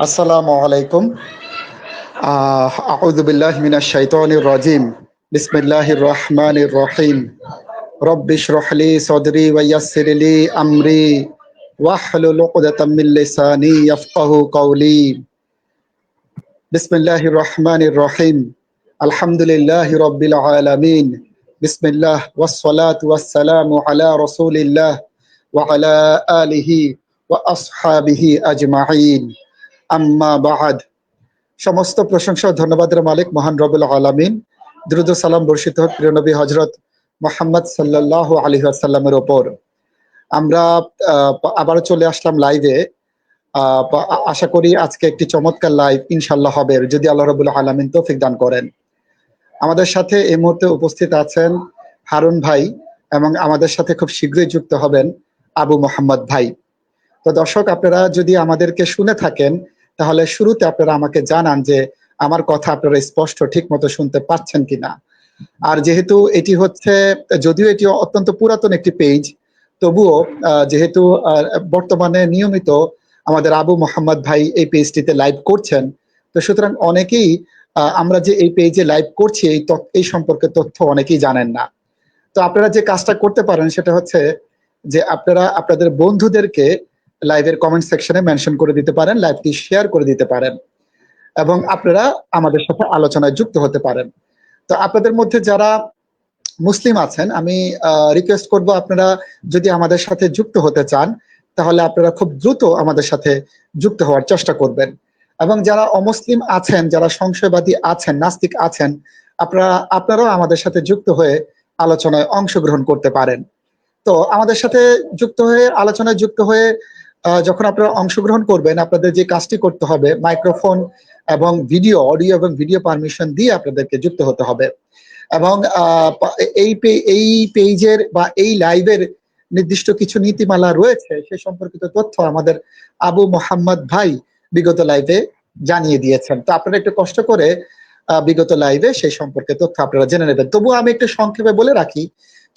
আসসালামু আলাইকুম। আউযু বিল্লাহি মিনাশ শাইতানির রাজিম। বিসমিল্লাহির রহমানির রহিম। রব্বি ইশরাহ লি সাদরি ওয়া ইয়াসসির লি আমরি ওয়াহলুল উকদাতাম মিন লিসানি ইয়াফকাহু কওলি। বিসমিল্লাহির রহমানির রহিম। আলহামদুলিল্লাহি রাব্বিল আলামিন। বিসমিল্লাহ ওয়াস সালাতু ওয়াস সালামু আলা রাসূলিল্লাহ ওয়া আলা আলিহি ওয়া আসহাবিহি আজমাইন। আম্মা বা'দ। সমস্ত প্রশংসা ও ধন্যবাদের মালিক মহান রব্বুল আলামিন। দ্রুত সালাম বর্ষিত হোক প্রিয় নবী হযরত মুহাম্মদ সাল্লাল্লাহু আলাইহি ওয়াসাল্লামের উপর। আমরা আবারও চলে আসলাম লাইভে। আশা করি আজকে একটি চমৎকার লাইভ ইনশাআল্লাহ হবে, যদি আল্লাহ রাব্বুল আলামিন তৌফিক দান করেন। আমাদের সাথে এই মুহূর্তে উপস্থিত আছেন হারুন ভাই, এবং আমাদের সাথে খুব শীঘ্রই যুক্ত হবেন আবু মোহাম্মদ ভাই। তো দর্শক, আপনারা যদি আমাদেরকে শুনে থাকেন তাহলে শুরুতে আপনারা আমাকে জানান যে আমার কথা আপনারা স্পষ্ট ঠিক মতো শুনতে পাচ্ছেন কিনা। আর যেহেতু এটি হচ্ছে, যদিও এটি অত্যন্ত পুরাতন একটি পেজ, তবুও যেহেতু বর্তমানে নিয়মিত আমাদের আবু মোহাম্মদ ভাই এই পেজটিতে লাইভ করছেন, তো সুতরাং অনেকেই আমরা যে এই পেজে লাইভ করছি এই সম্পর্কে তথ্য অনেকেই জানেন না। তো আপনারা যে কাজটা করতে পারেন সেটা হচ্ছে যে আপনারা আপনাদের বন্ধুদেরকে লাইভের কমেন্ট সেকশনে মেনশন করে দিতে পারেন, লাইভটি শেয়ার করে দিতে পারেন, এবং আপনারা আমাদের সাথে আলোচনায় যুক্ত হতে পারেন। তো আপনাদের মধ্যে যারা মুসলিম আছেন, আমি রিকোয়েস্ট করব, আপনারা যদি আমাদের সাথে যুক্ত হতে চান তাহলে আপনারা খুব দ্রুত আমাদের সাথে যুক্ত হওয়ার চেষ্টা করবেন। এবং যারা অমুসলিম আছেন, যারা সংশয়বাদী আছেন, নাস্তিক আছেন, আপনারাও আমাদের সাথে যুক্ত হয়ে আলোচনায় অংশগ্রহণ করতে পারেন। তো আমাদের সাথে যুক্ত হয়ে আলোচনায় যুক্ত হয়ে যখন আপনারা অংশগ্রহণ করবেন, আপনাদের যে কাজটি করতে হবে, মাইক্রোফোন এবং অডিও এবং ভিডিও পারমিশন দিয়ে আপনাদেরকে যুক্ত হতে হবে। এবং এই পেজের বা এই লাইভের নির্দিষ্ট কিছু নীতিমালা রয়েছে, সে সম্পর্কিত তথ্য আমাদের আবু মোহাম্মদ ভাই বিগত লাইভে জানিয়ে দিয়েছেন। তো আপনারা একটু কষ্ট করে বিগত লাইভে সেই সম্পর্কে তথ্য আপনারা জেনে নেবেন। তবুও আমি একটু সংক্ষেপে বলে রাখি,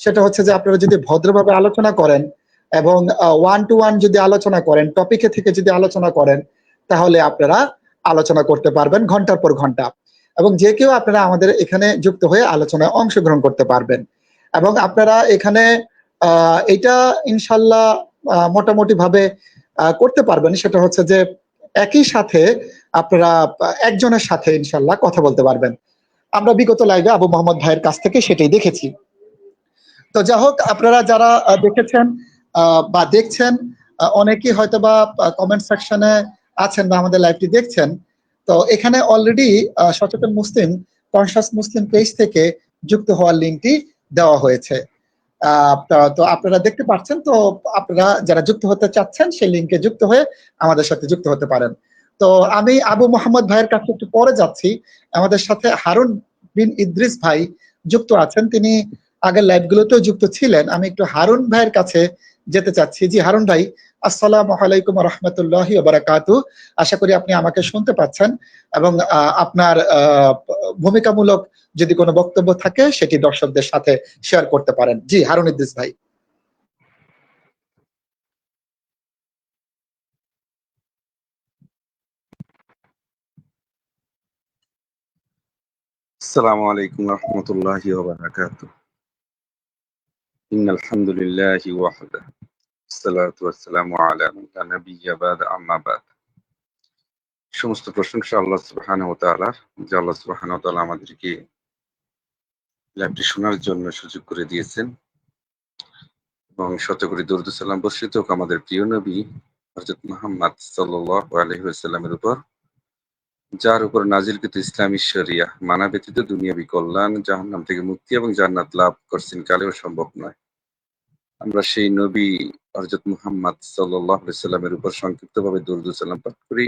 সেটা হচ্ছে যে আপনারা যদি ভদ্রভাবে আলোচনা করেন এবং ওয়ান টু ওয়ান যদি আলোচনা করেন, টপিকে থেকে যদি আলোচনা করেন, তাহলে আপনারা আলোচনা করতে পারবেন ঘন্টার পর ঘন্টা, এবং যে কেউ আপনারা আমাদের এখানে যুক্ত হয়ে আলোচনায় অংশগ্রহণ করতে পারবেন। এবং আপনারা এখানে এটা ইনশাল্লাহ মোটামুটি ভাবে করতে পারবেন। সেটা হচ্ছে যে একই সাথে আপনারা একজনের সাথে ইনশাল্লাহ কথা বলতে পারবেন। আমরা বিগত লাইভে আবু মোহাম্মদ ভাইয়ের কাছ থেকে সেটাই দেখেছি। তো যা হোক, আপনারা যারা দেখেছেন বা দেখছেন, অনেকেই হয়তো বা কমেন্ট সেকশনে আছেন বা আমাদের লাইভটি দেখছেন। তো এখানে অলরেডি সচেতন মুসলিম, কনসাস মুসলিম পেজ থেকে যুক্ত হওয়ার লিঙ্কটি দেওয়া হয়েছে। তো আপনারা দেখতে পাচ্ছেন। তো আপনারা যারা যুক্ত হতে চাচ্ছেন সেই লিঙ্কে যুক্ত হয়ে আমাদের সাথে যুক্ত হতে পারেন। তো আমি আবু মোহাম্মদ ভাইয়ের কাছে একটু পরে যাচ্ছি। আমাদের সাথে হারুন বিন ইদ্রিস ভাই যুক্ত আছেন, তিনি আগের লাইভগুলোতেও যুক্ত ছিলেন। আমি একটু হারুন ভাইয়ের কাছে যেতে চাচ্ছি। জি হারুন ভাই, আসসালামু আলাইকুম ওয়া রাহমাতুল্লাহি ওয়া বারাকাতুহু। আশা করি আপনি আমাকে শুনতে পাচ্ছেন, এবং আপনার ভূমিকামূলক যদি কোনো বক্তব্য থাকে সেটি দর্শকদের সাথে শেয়ার করতে পারেন। জি হারুন ইদ্রিস ভাই। আসসালামু আলাইকুম ওয়া রাহমাতুল্লাহি ওয়া বারাকাতুহু। ইন্নাল হামদুলিল্লাহি ওয়াহদা ওয়াসসালাতু ওয়াসসালামু আলা মান লা নাবিয়্যা বা'দা আম্মা বা'দ। সমস্ত প্রশংসা আল্লাহ সুবহানাহু ওয়া তাআলার, যে আল্লাহ সুবহানাহু ওয়া তাআলা আমাদেরকে লাইভটি শোনার জন্য সুযোগ করে দিয়েছেন, এবং শত কোটি দরুদ ও সালাম বর্ষিত হোক আমাদের প্রিয় নবী হযরত মুহাম্মদ সাল্লাল্লাহু আলাইহি ওয়াসাল্লামের উপর, যার উপর নাজিলকৃত ইসলামী শরিয়াহ মানা ব্যতীত দুনিয়াবী কল্যাণ, জাহান্নাম থেকে মুক্তি এবং জান্নাত লাভ করছেন কালেও সম্ভব নয়। আমরা সেই নবী হযরত মুহাম্মদ সাল্লাল্লাহু আলাইহি ওয়াসাল্লামের উপর সংক্ষিপ্তভাবে দরুদ ও সালাম পাঠ করি।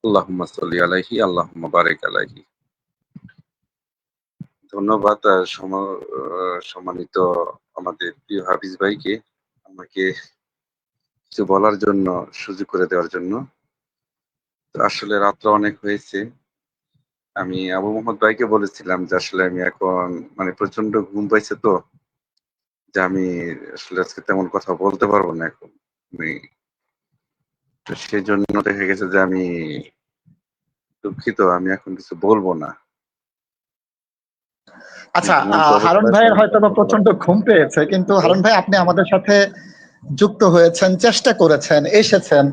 আল্লাহুম্মা সাল্লি আলাইহি, আল্লাহুম্মা বারিক আলাইহি। ধন্যবাদ সম্মানিত আমাদের প্রিয় হাফিজ ভাইকে আমাকে কিছু বলার জন্য, সুযোগ করে দেওয়ার জন্য। তো আসলে রাত্র অনেক হয়েছে। আমি আবু মোহাম্মদ ভাইকে বলেছিলাম যে আসলে আমি এখন প্রচন্ড ঘুম পাইছে, তো যে আমি আসলে আজকে তেমন কথা বলতে পারবো না এখন। আমি তো সেজন্য দেখা গেছে যে আমি দুঃখিত, আমি এখন কিছু বলবো না। আচ্ছা, ঘুমন্ত হারুন অবস্থায় ভাইয়ের তেমন হয়তো বা কথা বলা প্রচন্ড ঘুম পেয়েছে, কিন্তু যাবে হারুন ভাই আপনি আমাদের সাথে যুক্ত হয়েছেন, চেষ্টা করেছেন, এসেছেন,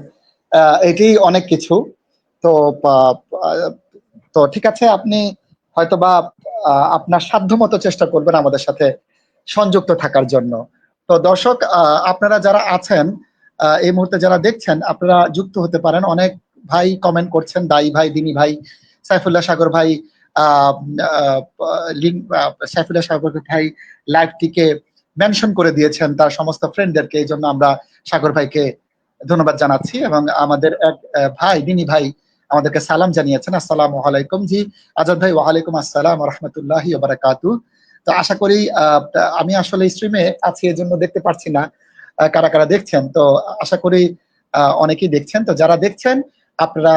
এটি অনেক কিছু। তো আহ, আহ, তো ঠিক আছে, আপনি হয়তোবা আপনার সাধ্যমতো চেষ্টা করবেন আমাদের সাথে সংযুক্ত থাকার জন্য। তো দর্শক, আপনারা যারা আছেন, এই মুহূর্তে যারা দেখছেন, আপনারা যুক্ত হতে পারেন। অনেক ভাই কমেন্ট করছেন, দাই ভাই, দিনী ভাই, সাইফুল্লাহ সাগর ভাই, আহ, আহ, সাইফুল্লাহ সাগর ভাই লাইভটিকে মেনশন করে দিয়েছেন তার সমস্ত ফ্রেন্ডদেরকে। এই জন্য আমরা সাগর ভাইকে ধন্যবাদ জানাচ্ছি। এবং আমাদের এক ভাই, দিনী ভাই, আমাদেরকে সালাম জানিয়েছেন, আসসালামু আলাইকুম। জি আজাদ ভাই, ওয়ালাইকুম আসসালাম রহমতুল্লাহি বারাকাতু। তো আশা করি আমি আসলে স্ট্রিমে আছি, এজন্য দেখতে পারছি না কারা কারা দেখছেন। তো আশা করি অনেকেই দেখছেন। তো যারা দেখছেন আপনারা,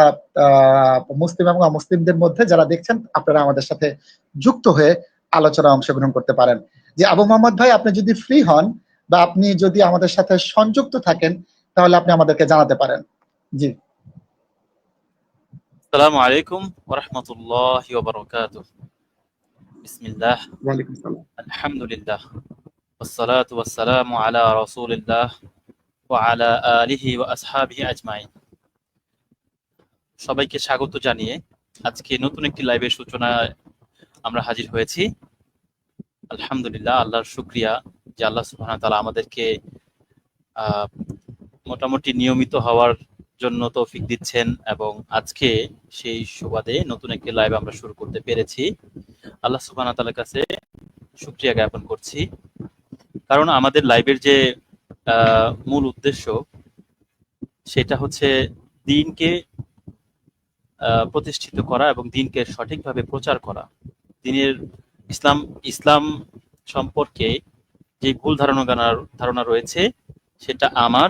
মুসলিম এবং অমুসলিমদের মধ্যে যারা দেখছেন, আপনারা আমাদের সাথে যুক্ত হয়ে আলোচনায় অংশগ্রহণ করতে পারেন। যে আবু মোহাম্মদ ভাই, আপনি যদি ফ্রি হন বা আপনি যদি আমাদের সাথে সংযুক্ত থাকেন, তাহলে আপনি আমাদেরকে জানাতে পারেন। জি। আসসালামু আলাইকুম ওয়া রাহমাতুল্লাহি ওয়া বারাকাতুহু। বিসমিল্লাহ, ওয়ালাইকুম সালাম। আলহামদুলিল্লাহ, ওয়াসসালাতু ওয়াসসালামু আলা রাসূলিল্লাহ ওয়া আলা আলিহি ওয়া আসহাবিহি আজমাইন। সবাইকে স্বাগত জানিয়ে আজকে নতুন একটি লাইভের সূচনায় আমরা হাজির হয়েছি। আলহামদুলিল্লাহ, আল্লাহর শুকরিয়া যে আল্লাহ সুবহানাহু ওয়া তাআলা আমাদেরকে মোটামুটি নিয়মিত হওয়ার জন্য তৌফিক দিচ্ছেন, এবং আজকে সেই সুবাদে নতুন একটি লাইভ আমরা শুরু করতে পেরেছি। আল্লাহ সুবহানাহু ওয়া তাআলার কাছে শুকরিয়া জ্ঞাপন করছি, কারণ আমাদের লাইভের যে মূল উদ্দেশ্য সেটা হচ্ছে দ্বীনকে প্রতিষ্ঠিত করা এবং দ্বীনকে সঠিকভাবে প্রচার করা। দ্বীনের ইসলাম সম্পর্কে যে ভুল ধারণা রয়েছে সেটা আমার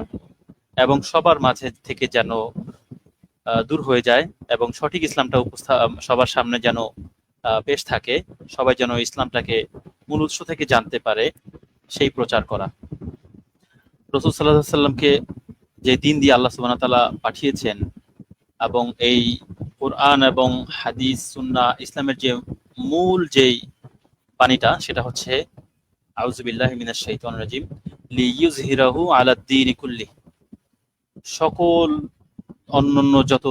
এবং সবার মাঝে থেকে যেন দূর হয়ে যায়, এবং সঠিক ইসলামটা সবার সামনে যেন পেশ থাকে, সবাই যেন ইসলামটাকে মূল উৎস থেকে জানতে পারে, সেই প্রচার করা। রাসূল সাল্লাল্লাহু আলাইহি ওয়াসাল্লামকে যে দিন দিয়ে আল্লাহ সুবহানাহু ওয়া তাআলা পাঠিয়েছেন, এবং এই কোরআন এবং হাদিস সুন্নাহ ইসলামের যে মূল যেই বাণীটা, সেটা হচ্ছে আউযু বিল্লাহি মিনাশ শাইতানির রাজিম, লিইয়ুযহিরাহু আলা দ্বীনি কুল্লি। সকল অন্যান্য যত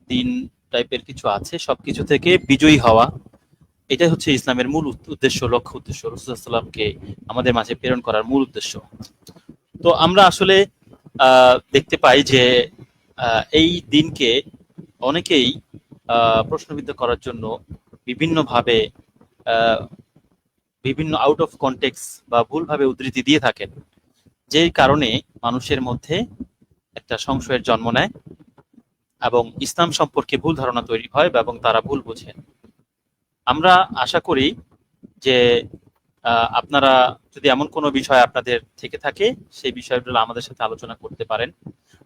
দিন টাইপের কিছু আছে সবকিছু থেকে বিজয়ী হওয়া, এটাই হচ্ছে ইসলামের মূল উদ্দেশ্য, লক্ষ্য উদ্দেশ্য, রাসূল সাল্লাল্লাহু আলাইহি ওয়াসাল্লামকে আমাদের মাঝে প্রেরণ করার মূল উদ্দেশ্য। তো আমরা আসলে দেখতে পাই যে এই দিনকে অনেকেই প্রশ্নবিদ্ধ করার জন্য বিভিন্নভাবে বিভিন্ন আউট অফ কনটেক্স বা ভুলভাবে উদ্ধৃতি দিয়ে থাকেন, যেই কারণে মানুষের মধ্যে একটা সংশয়ের জন্ম নেয় এবং ইসলাম সম্পর্কে ভুল ধারণা তৈরি হয় এবং তারা ভুল বোঝেন। আমরা আশা করি যে আপনারা যদি এমন কোনো বিষয় আপনাদের থেকে থাকে, সেই বিষয়গুলো আমাদের সাথে আলোচনা করতে পারেন।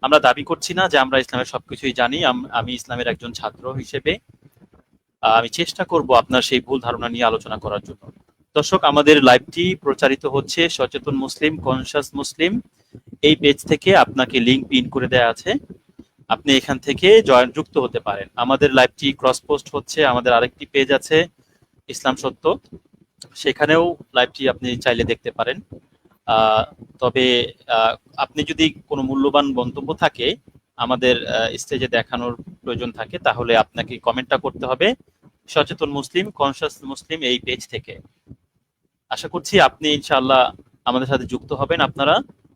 আমরা দাবি করছি না যে আমরা ইসলামের সবকিছুই জানি। আমি ইসলামের একজন ছাত্র হিসেবে আমি চেষ্টা করব আপনার সেই ভুল ধারণা নিয়ে আলোচনা করার জন্য। দর্শক, আমাদের লাইভটি প্রচারিত হচ্ছে সচেতন মুসলিম, কনসাস মুসলিম এই পেজ থেকে। আপনাকে লিংক পিন করে দেয়া আছে, আপনি এখান থেকে যুক্ত হতে পারেন। আমাদের লাইভটি ক্রস পোস্ট হচ্ছে আমাদের আরেকটি পেজ আছে, ইসলাম সত্য, সেখানেও লাইভটি আপনি চাইলে দেখতে পারেন। তবে আপনি যদি কোনো মূল্যবান মন্তব্য থাকে আমাদের স্টেজে দেখানোর প্রয়োজন থাকে, তাহলে আপনাকে কমেন্টটা করতে হবে সচেতন মুসলিম, কনসাস মুসলিম এই পেজ থেকে। আশা করছি আপনি ইনশাআল্লাহ আমাদের সাথে যুক্ত হবেন আপনারা,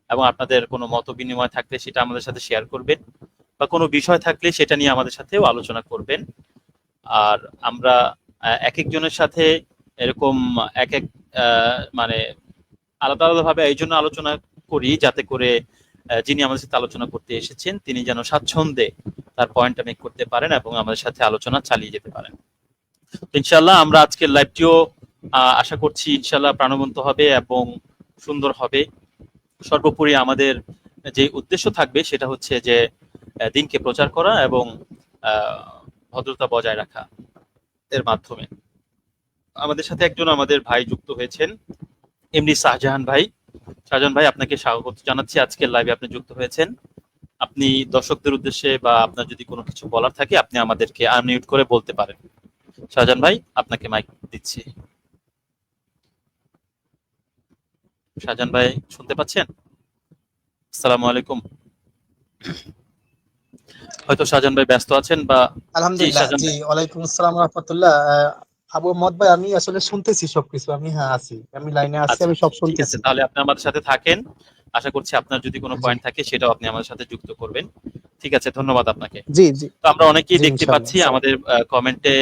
এবং আপনাদের কোনো মত বিনিময় থাকলে সেটা আমাদের সাথে শেয়ার করবেন, বা কোনো বিষয় থাকলে সেটা নিয়ে আমাদের সাথেও আলোচনা করবেন। আর আমরা এক একজনের সাথে এরকম এক এক মানে আলাদা আলাদাভাবে এই জন্য আলোচনা করি, যাতে করে যিনি আমাদের সাথে আলোচনা করতে এসেছেন তিনি যেন স্বাচ্ছন্দ্যে তার পয়েন্টটা মেক করতে পারেন এবং আমাদের সাথে আলোচনা চালিয়ে যেতে পারেন। ইনশাআল্লাহ আমরা আজকের লাইভটিও আশা করছি ইনশাআল্লাহ প্রাণবন্ত হবে এবং সুন্দর হবে। সর্বোপরি আমাদের যে উদ্দেশ্য থাকবে সেটা হচ্ছে যে দিনকে প্রচার করা এবং ভদ্রতা বজায় রাখা এর মাধ্যমে। আমাদের সাথে একজন আমাদের ভাই যুক্ত হয়েছেন, এমনি শাহজাহান ভাই। শাহজাহান ভাই, আপনাকে স্বাগত জানাচ্ছি আজকের লাইভে, আপনি যুক্ত হয়েছেন। আপনি আপনি দর্শকদের উদ্দেশ্যে বা আপনার যদি কোনো কিছু বলার থাকে আপনি আমাদেরকে আনমিউট করে বলতে পারেন। শাহজাহান ভাই, আপনাকে মাইক দিচ্ছি। শাহজাহান ভাই শুনতে পাচ্ছেন? আসসালামু আলাইকুম। হয়তো শাহজাহান ভাই ব্যস্ত আছেন বা জি আলহামদুলিল্লাহ, শাহজাহান জি ভাই। ওয়ালাইকুম আসসালাম রাহমাতুল্লাহ। আবু মোহাম্মদ ভাই, আমি আসলে শুনতেছি সবকিছু। আমি হ্যাঁ আছি, আমি লাইনে আছি, আচ্ছা আমি আচ্ছা, সব ঠিক আছে, শুনতেছি। তাহলে আপনি আমাদের সাথে থাকেন। আশা করছি আপনার যদি কোনো জি পয়েন্ট থাকে সেটাও আপনি আমাদের সাথে যুক্ত করবেন। ঠিক আছে, ধন্যবাদ আপনাকে। জি জি তো আমরা অনেকেই জি দেখতে ইনশাআল্লাহ। পাচ্ছি আমাদের কমেন্টে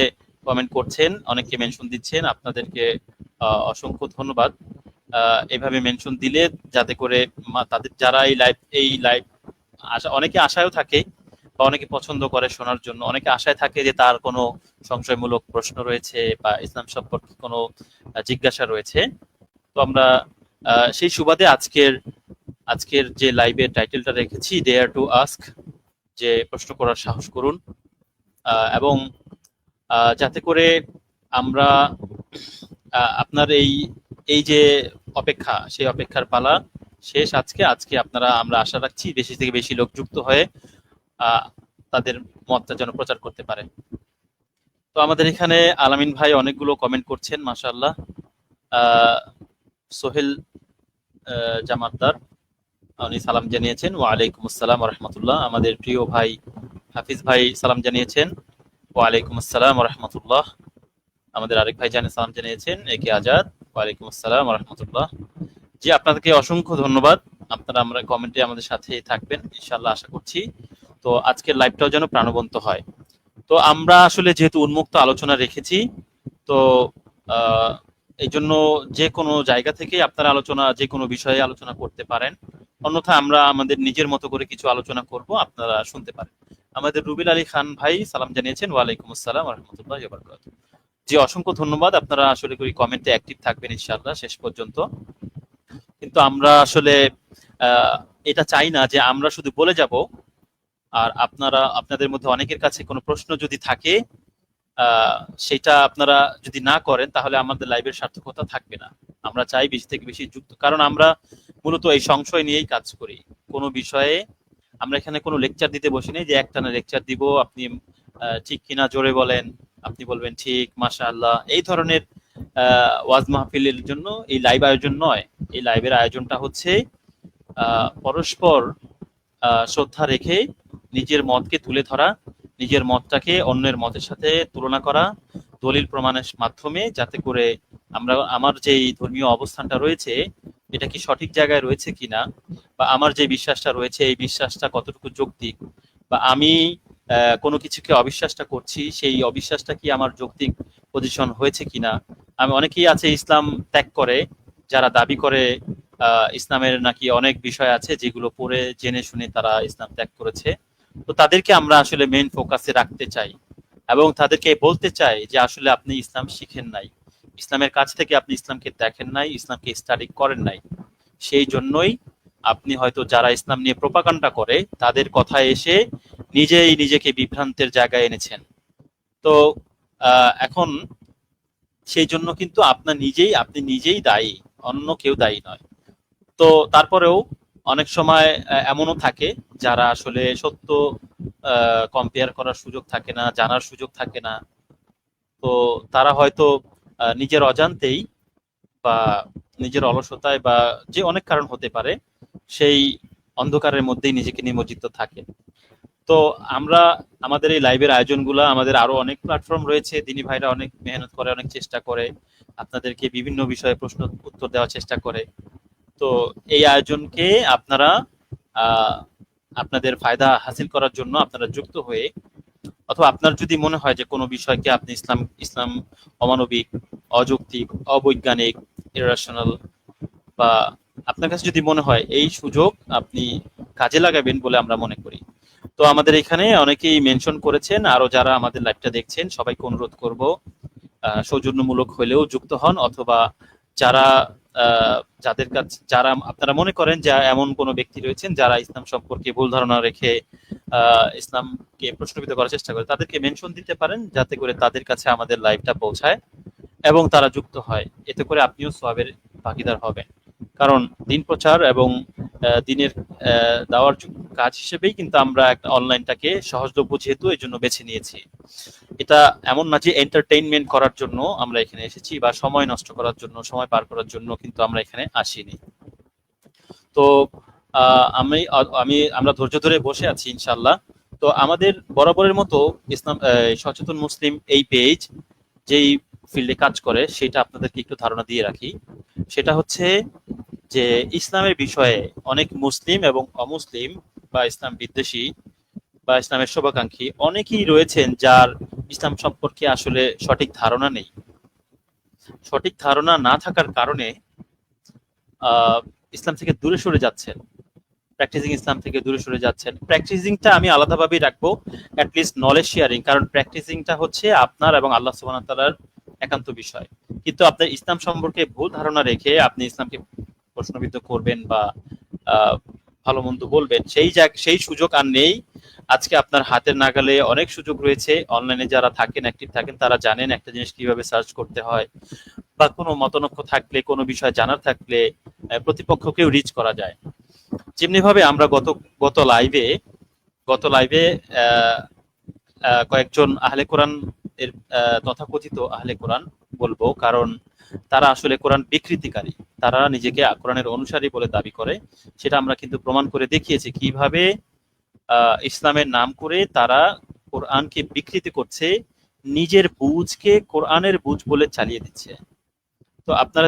কমেন্ট করছেন, অনেকে মেনশন দিচ্ছেন, আপনাদেরকে অসংখ্য ধন্যবাদ। এভাবে মেনশন দিলে যাতে করে তাদের যারা এই লাইভ অনেকে আশায়ও থাকে বা অনেকে পছন্দ করে শোনার জন্য, অনেকে আশায় থাকে যে তার কোনো সংশয়মূলক প্রশ্ন রয়েছে বা ইসলাম সম্পর্কে কোনো জিজ্ঞাসা রয়েছে। তো আমরা সেই সুবাদে আজকের যে লাইভের টাইটেলটা রেখেছি, ডেয়ার টু আস্ক, যে প্রশ্ন করার সাহস করুন। এবং যাতে করে আমরা আপনার এই এই যে অপেক্ষা, সেই অপেক্ষার পালা শেষ আজকে আমরা আশা রাখছি বেশি থেকে বেশি লোক যুক্ত হয়ে আহ, তাদের মতটা যেন প্রচার করতে পারে। তো আমাদের এখানে আলামিন ভাই অনেকগুলো কমেন্ট করছেন, মাশাআল্লাহ। আহ, সোহেল জামাতদার উনি সালাম জানিয়েছেন, ওয়ালাইকুম আসসালাম রহমতুল্লাহ। আমাদের প্রিয় ভাই হাফিজ ভাই সালাম জানিয়েছেন, ওয়ালাইকুম আসসালাম রহমতুল্লাহ। আমাদের আরেক ভাই সালাম জানিয়েছেন, একে আজাদ, ওয়ালাইকুম আসসালাম রহমতুল্লাহ। জি, আপনাদেরকে অসংখ্য ধন্যবাদ। আপনারা আমরা কমেন্টে আমাদের সাথে থাকবেন ইনশাআল্লাহ, আশা করছি। তো আজকের লাইভটাও যেন প্রাণবন্ত হয়। তো আমরা আসলে যেহেতু উন্মুক্ত আলোচনা রেখেছি, তো আহ, এই জন্য যে কোনো জায়গা থেকে আপনারা যে কোনো বিষয়ে আলোচনা করতে পারেন। অন্যথায় আমরা আমাদের নিজের মতো করে কিছু আলোচনা করব, আপনারা শুনতে পারেন। আমাদের রুবেল আলী খান ভাই সালাম জানিয়েছেন, ওয়ালাইকুম আসসালাম রহমতুল্লাহ বারাকাতুহু। জি, অসংখ্য ধন্যবাদ। আপনারা আসলে করি কমেন্টে অ্যাক্টিভ থাকবেন ইনশাআল্লাহ শেষ পর্যন্ত। কিন্তু আমরা আসলে এটা চাই না যে আমরা শুধু বলে যাব আর আপনাদের মধ্যে অনেকের কাছে কোনো প্রশ্ন যদি থাকে সেটা আপনারা যদি না করেন তাহলে আমাদের লাইভের সার্থকতা থাকবে না। আমরা চাই বেশি থেকে বেশি যুক্ত, কারণ আমরা মূলত এই সংশয় নিয়েই কাজ করি। কোনো বিষয়ে আমরা এখানে কোনো লেকচার দিতে বসি নাই যে একটানা লেকচার দিব, আপনি ঠিক কিনা জোরে বলেন, আপনি বলবেন ঠিক, মাশাআল্লাহ, এই ধরনের ওয়াজ মাহফিলের জন্য এই লাইভ আয়োজন নয়। এই লাইভের আয়োজনটা হচ্ছে পরস্পর শ্রদ্ধা রেখে নিজের মতকে তুলে ধরা, নিজের মতটাকে অন্যের মতের সাথে তুলনা করা দলিল প্রমাণের মাধ্যমে, যাতে করে আমার যে ধর্মীয় অবস্থানটা রয়েছে এটা কি সঠিক জায়গায় রয়েছে কিনা, বা আমার যে বিশ্বাসটা রয়েছে এই বিশ্বাসটা কতটুকু যৌক্তিক, বা আমি কোনো কিছুকে অবিশ্বাসটা করছি সেই অবিশ্বাসটা কি আমার যৌক্তিক পজিশন হয়েছে কিনা। অনেকেই আছে ইসলাম ত্যাগ করে, যারা দাবি করে ইসলামের নাকি অনেক বিষয় আছে যেগুলো পড়ে জেনে শুনে তারা ইসলাম ত্যাগ করেছে। তো তাদেরকে আমরা আসলে মেইন ফোকাসে রাখতে চাই এবং তাদেরকে বলতে চাই যে আসলে আপনি ইসলাম শিখেন নাই, ইসলামের কাছ থেকে আপনি ইসলামকে দেখেন নাই, ইসলামকে স্টাডি করেন নাই। সেই জন্যই আপনি হয়তো যারা ইসলাম নিয়ে প্রোপাগান্ডা করে তাদের কথায় এসে নিজেই নিজেকে বিভ্রান্তের জায়গায় এনেছেন। তো এখন সেই জন্য কিন্তু আপনি নিজেই দায়ী, অন্য কেউ দায়ী নয়। তো তারপরেও অনেক সময় এমনও থাকে যারা আসলে সত্য কম্পেয়ার করার সুযোগ থাকে না, জানার সুযোগ থাকে না। তো তারা হয়তো নিজের অজান্তেই বা নিজের অলসতায় বা যে অনেক কারণ হতে পারে, সেই অন্ধকারের মধ্যেই নিজেকে নিমজ্জিত থাকে। তো আমরা আমাদের এই লাইভের আয়োজনগুলো, আমাদের আরো অনেক প্ল্যাটফর্ম রয়েছে, দিনী ভাইরা অনেক মেহনত করে, অনেক চেষ্টা করে, আপনাদেরকে বিভিন্ন বিষয়ে প্রশ্ন উত্তর দেওয়ার চেষ্টা করে। তো এই আয়োজনকে আপনারা আহ, আপনাদের ফায়দা হাসিল করার জন্য আপনারা যুক্ত হয়ে, অথবা আপনার যদি মনে হয় যে কোনো বিষয়কে আপনি ইসলাম অমানবিক, অযৌক্তিক, অবৈজ্ঞানিক, ইরাশনাল, বা আপনার কাছে যদি মনে হয় এই সুযোগ আপনি কাজে লাগাবেন বলে আমরা মনে করি। তো আমাদের এখানে অনেকেই মেনশন করেছেন, আরো যারা আমাদের লাইভটা দেখছেন সবাইকে অনুরোধ করব সৌজন্যমূলক হলেও যুক্ত হন, অথবা যারা যারা আপনারা মনে করেন যে এমন কোনো ব্যক্তি রয়েছেন যারা ইসলাম সম্পর্কে ভুল ধারণা রেখে ইসলামকে প্রশ্নবিদ্ধ করার চেষ্টা করে, তাদেরকে মেনশন দিতে পারেন যাতে করে তাদের কাছে আমাদের লাইভটা পৌঁছায় এবং তারা যুক্ত হয়। এতে করে আপনিও সওয়াবের ভাগীদার হবেন। কারণ দিন প্রচার এবং দিনের দেওয়ার কাজ হিসেবেই কিন্তু আমরা একটা অনলাইনটাকে সহজলভ্য যেহেতু এই জন্য বেছে নিয়েছি। এটা এমন না যে এন্টারটেইনমেন্ট করার জন্য আমরা এখানে এসেছি বা সময় নষ্ট করার জন্য, সময় পার করার জন্য কিন্তু আমরা এখানে আসিনি। তো আমরা ধৈর্য ধরে বসে আছি ইনশাল্লাহ। তো আমাদের বরাবরের মতো ইসলাম সচেতন মুসলিম এই পেজ যেই ফিল্ডে কাজ করে সেটা আপনাদেরকে একটু ধারণা দিয়ে রাখি। সেটা হচ্ছে যে ইসলামের বিষয়ে অনেক মুসলিম এবং অমুসলিম বা ইসলাম বিদ্বেষী বা ইসলামের শুভাকাঙ্ক্ষী অনেকেই রয়েছেন যার ইসলাম সম্পর্কে আসলে সঠিক ধারণা নেই। সঠিক ধারণা না থাকার কারণে ইসলাম থেকে দূরে সরে যাচ্ছেন, প্র্যাকটিসিং ইসলাম থেকে দূরে সরে যাচ্ছেন। প্র্যাকটিসিংটা আমি আলাদাভাবেই রাখবো, অ্যাটলিস্ট নলেজ শেয়ারিং, কারণ প্র্যাকটিসিংটা হচ্ছে আপনার এবং আল্লাহ সুবহানাহু ওয়া তাআলার একান্ত বিষয়। কিন্তু আপনার ইসলাম সম্পর্কে ভুল ধারণা রেখে আপনি ইসলামকে প্রশ্নবিদ্ধ করবেন বা ভালো মন্দ বলবেন, সেই সুযোগ আর নেই। আজকে আপনার হাতের নাগালে অনেক সুযোগ রয়েছে। অনলাইনে যারা থাকেন, অ্যাক্টিভ থাকেন, তারা জানেন একটা জিনিস কিভাবে সার্চ করতে হয়, বা কোনো মতনৈক্য থাকলে, কোনো বিষয় জানার থাকলে প্রতিপক্ষকেও রিচ করা যায়। যেমনি ভাবে আমরা গত লাইভে কয়েকজন আহলে কোরআন এর তথাকথিত আহলে কোরআন বলবো, কারণ তারা আসলে কোরআন বিকৃতিকারী, তারা নিজেকে কোরআনের অনুসারী বলে দাবি করে। সেটা আমরা কিন্তু প্রমাণ করে দেখিয়েছি কিভাবে ইসলামের নাম করে তারা কোরআনকে বিকৃতি করছে, নিজের বুঝকে কোরআনের বুঝ বলে চালিয়ে দিচ্ছে। তো আপনারা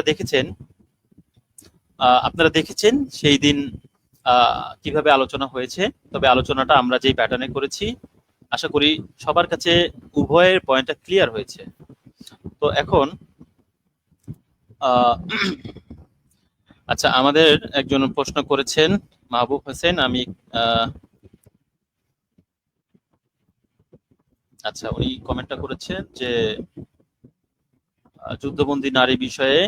দেখেছেন সেই দিন কিভাবে আলোচনা হয়েছে। তবে আলোচনাটা আমরা যেই প্যাটার্নে করেছি, আশা করি সবার কাছে উভয়ের পয়েন্টটা ক্লিয়ার হয়েছে। তো এখন আচ্ছা, আমাদের একজন প্রশ্ন করেছেন মাহবুব হোসেন, আমি আচ্ছা, উনি কমেন্টটা করেছেন যে যুদ্ধবন্দী নারী বিষয়ে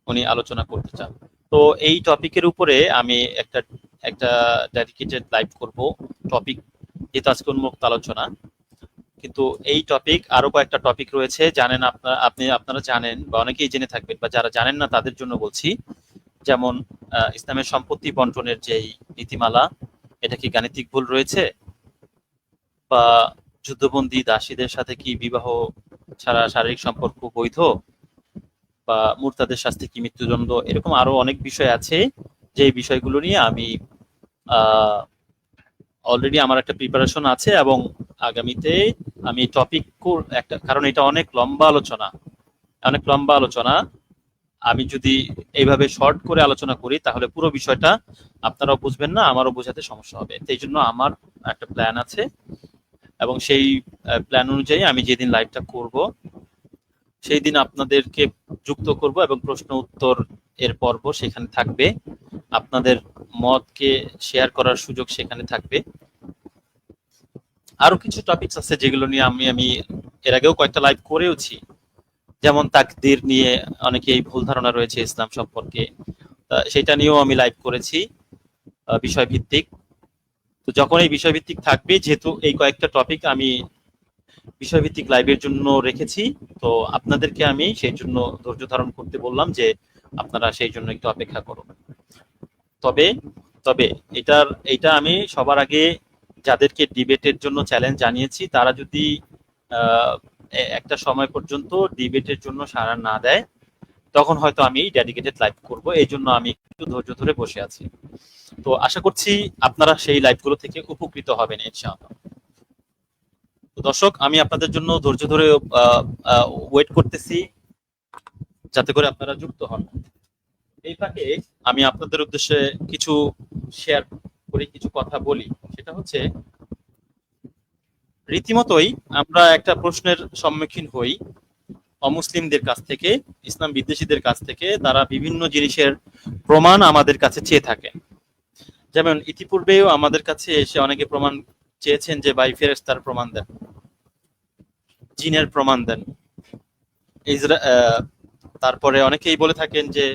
উনি আলোচনা করতে চান। তো এই টপিকের উপরে আমি একটা ডেডিকেটেড লাইভ করব। টপিক যেহেতু আজকে উন্মুক্ত আলোচনা, কিন্তু এই টপিক আরো কয়েকটা টপিক রয়েছে, জানেন আপনারা জানেন বা অনেকেই জেনে থাকবেন, বা যারা জানেন না তাদের জন্য বলছি। যেমন ইসলামের সম্পত্তি বন্টনের যেই নীতিমালা, এটা কি গাণিতিক ভুল রয়েছে, বা যুদ্ধবন্দী দাসীদের সাথে কি বিবাহ ছাড়া শারীরিক সম্পর্ক বৈধ, বা মুরতাদের শাস্তি কি মৃত্যুদণ্ড, এরকম আরো অনেক বিষয় আছে যে বিষয়গুলো নিয়ে আমি অলরেডি আমার একটা প্রিপারেশন আছে, এবং আগামীতে আমি টপিক একটা, কারণ এটা অনেক লম্বা আলোচনা, আমি যদি এইভাবে শর্ট করে আলোচনা করি তাহলে পুরো বিষয়টা আপনারাও বুঝবেন না, আমারও বোঝাতে সমস্যা হবে। এই জন্য আমার একটা প্ল্যান আছে, এবং সেই প্ল্যান অনুযায়ী আমি যেদিন লাইভটা করব সেই দিন আপনাদেরকে যুক্ত করব, এবং প্রশ্ন উত্তর এর পর্ব সেখানে থাকবে, আপনাদের মতকে শেয়ার করার সুযোগ সেখানে থাকবে। আরো কিছু টপিকস আছে যেগুলো নিয়ে আমি এর আগেও কয়েকটা লাইভ করেওছি, যেমন তাকদীর নিয়ে অনেকেই ভুল ধারণা রয়েছে ইসলাম সম্পর্কে, সেটা নিয়েও আমি লাইভ করেছি বিষয়ভিত্তিক। তো যখন এই বিষয়ভিত্তিক থাকবে, যেহেতু এই কয়েকটা টপিক আমি বিষয়ভিত্তিক লাইভের জন্য রেখেছি, তো আপনাদেরকে আমি সেই জন্য ধৈর্য ধারণ করতে বললাম যে আপনারা সেই জন্য একটু অপেক্ষা করুন। তবে এটা আমি সবার আগে যাদেরকে ডিবেটের জন্য চ্যালেঞ্জ জানিয়েছি, তারা যদি একটা সময় পর্যন্ত ডিবেটের জন্য সাড়া না দেয়, তখন হয়তো আমি ডেডিকেটেড লাইভ করব। এই জন্য আমি একটু ধৈর্য ধরে বসে আছি। তো আশা করছি আপনারা সেই লাইভগুলো থেকে উপকৃত হবেন ইনশাআল্লাহ। তো দর্শক, আমি আপনাদের জন্য ধৈর্য ধরে ওয়েট করতেছি যাতে করে আপনারা যুক্ত হন। এই ফাঁকে আমি আপনাদের উদ্দেশ্যে কিছু শেয়ার করি, কিছু কথা বলি। সেটা হচ্ছে, রীতিমতোই আমরা একটা প্রশ্নের সম্মুখীন হই অমুসলিমদের কাছ থেকে, ইসলাম বিদ্বেষীদের কাছ থেকে। তারা বিভিন্ন জিনিসের প্রমাণ আমাদের কাছে চেয়ে থাকেন। যেমন ইতিপূর্বেও আমাদের কাছে এসে অনেকে প্রমাণ চেয়েছেন যে ভাই ফেরেশতার প্রমাণ দেন, জিনের প্রমাণ দেন। তারপরে অনেকেই বলে থাকেন যে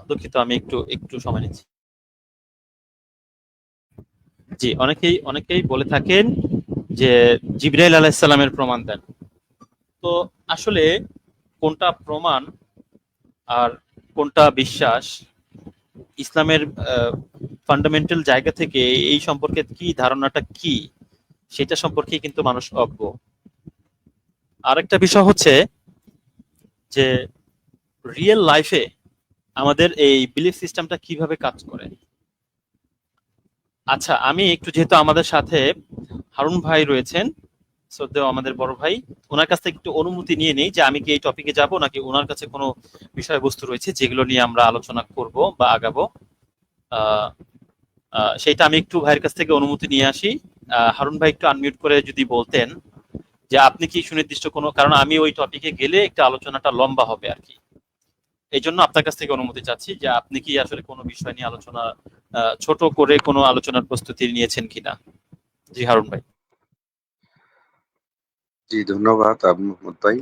দুঃখিত, আমি একটু সময় নিচ্ছি। জি, অনেকেই বলে থাকেন যে জিবরাইল আলাইহিস সালামের প্রমাণ দেন। তো আসলে কোনটা প্রমাণ আর কোনটা বিশ্বাস, ইসলামের ফান্ডামেন্টাল জায়গা থেকে এই সম্পর্কে কি ধারণাটা কি, সেটা সম্পর্কে কিন্তু মানুষ অজ্ঞ। আরেকটা বিষয় হচ্ছে যে রিয়েল লাইফে আমাদের এই বিলিফ সিস্টেমটা কিভাবে কাজ করে। আচ্ছা, আমি একটু, যেহেতু আমাদের সাথে হারুন ভাই রয়েছেন, শ্রদ্ধেয় আমাদের বড় ভাই, ওনার কাছ থেকে একটু অনুমতি নিয়ে নেই যে আমি কি এই টপিকে যাব নাকি ওনার কাছে কোনো বিষয়বস্তু রয়েছে যেগুলো নিয়ে আমরা আলোচনা করব বা আগাবো। আহ, সেইটা আমি একটু ভাইয়ের কাছ থেকে অনুমতি নিয়ে আসি। হারুন ভাই একটু আনমিউট করে যদি বলতেন যে আপনি কি সুনির্দিষ্ট কোনো, কারণ আমি ওই টপিকে গেলে একটা আলোচনাটা লম্বা হবে আর কি, এই জন্য আপনার কাছ থেকে অনুমতি চাচ্ছি যে আপনি কি আসলে কোনো বিষয় নিয়ে আলোচনা, ছোট করে কোনো আলোচনার প্রস্তুতি নিয়েছেন কিনা। জি হারুন ভাই। জি, ধন্যবাদ আবু মোহাম্মদ ভাই।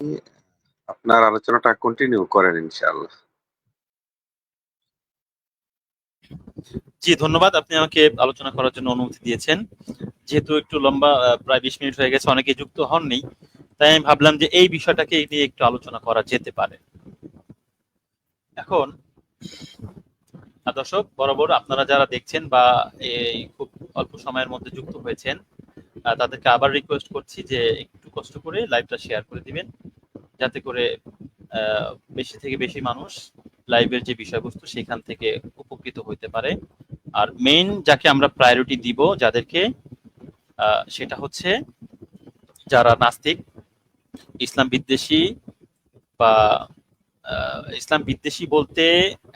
আপনার আলোচনাটা কন্টিনিউ করেন ইনশাআল্লাহ। জি ধন্যবাদ, আপনি আমাকে আলোচনা করার জন্য অনুমতি দিয়েছেন। যেহেতু একটু লম্বা, প্রায় 20 মিনিট হয়ে গেছে, অনেকে যুক্ত হননি, তাই আমি ভাবলাম যে এই বিষয়টাকে নিয়ে একটু আলোচনা করা যেতে পারে। এখন দর্শক বরাবর আপনারা যারা দেখছেন বা এই খুব অল্প সময়ের মধ্যে যুক্ত হয়েছেন, তাদেরকে আবার রিকোয়েস্ট করছি যে একটু কষ্ট করে লাইভটা শেয়ার করে দিবেন, যাতে করে বেশি থেকে বেশি মানুষ লাইভের যে বিষয়বস্তু সেখান থেকে উপকৃত হইতে পারে। আর মেইন যাকে আমরা প্রায়োরিটি দিব যাদেরকে, সেটা হচ্ছে যারা নাস্তিক, ইসলাম বিদ্বেষী, বা ইসলাম বিদ্বেষী বলতে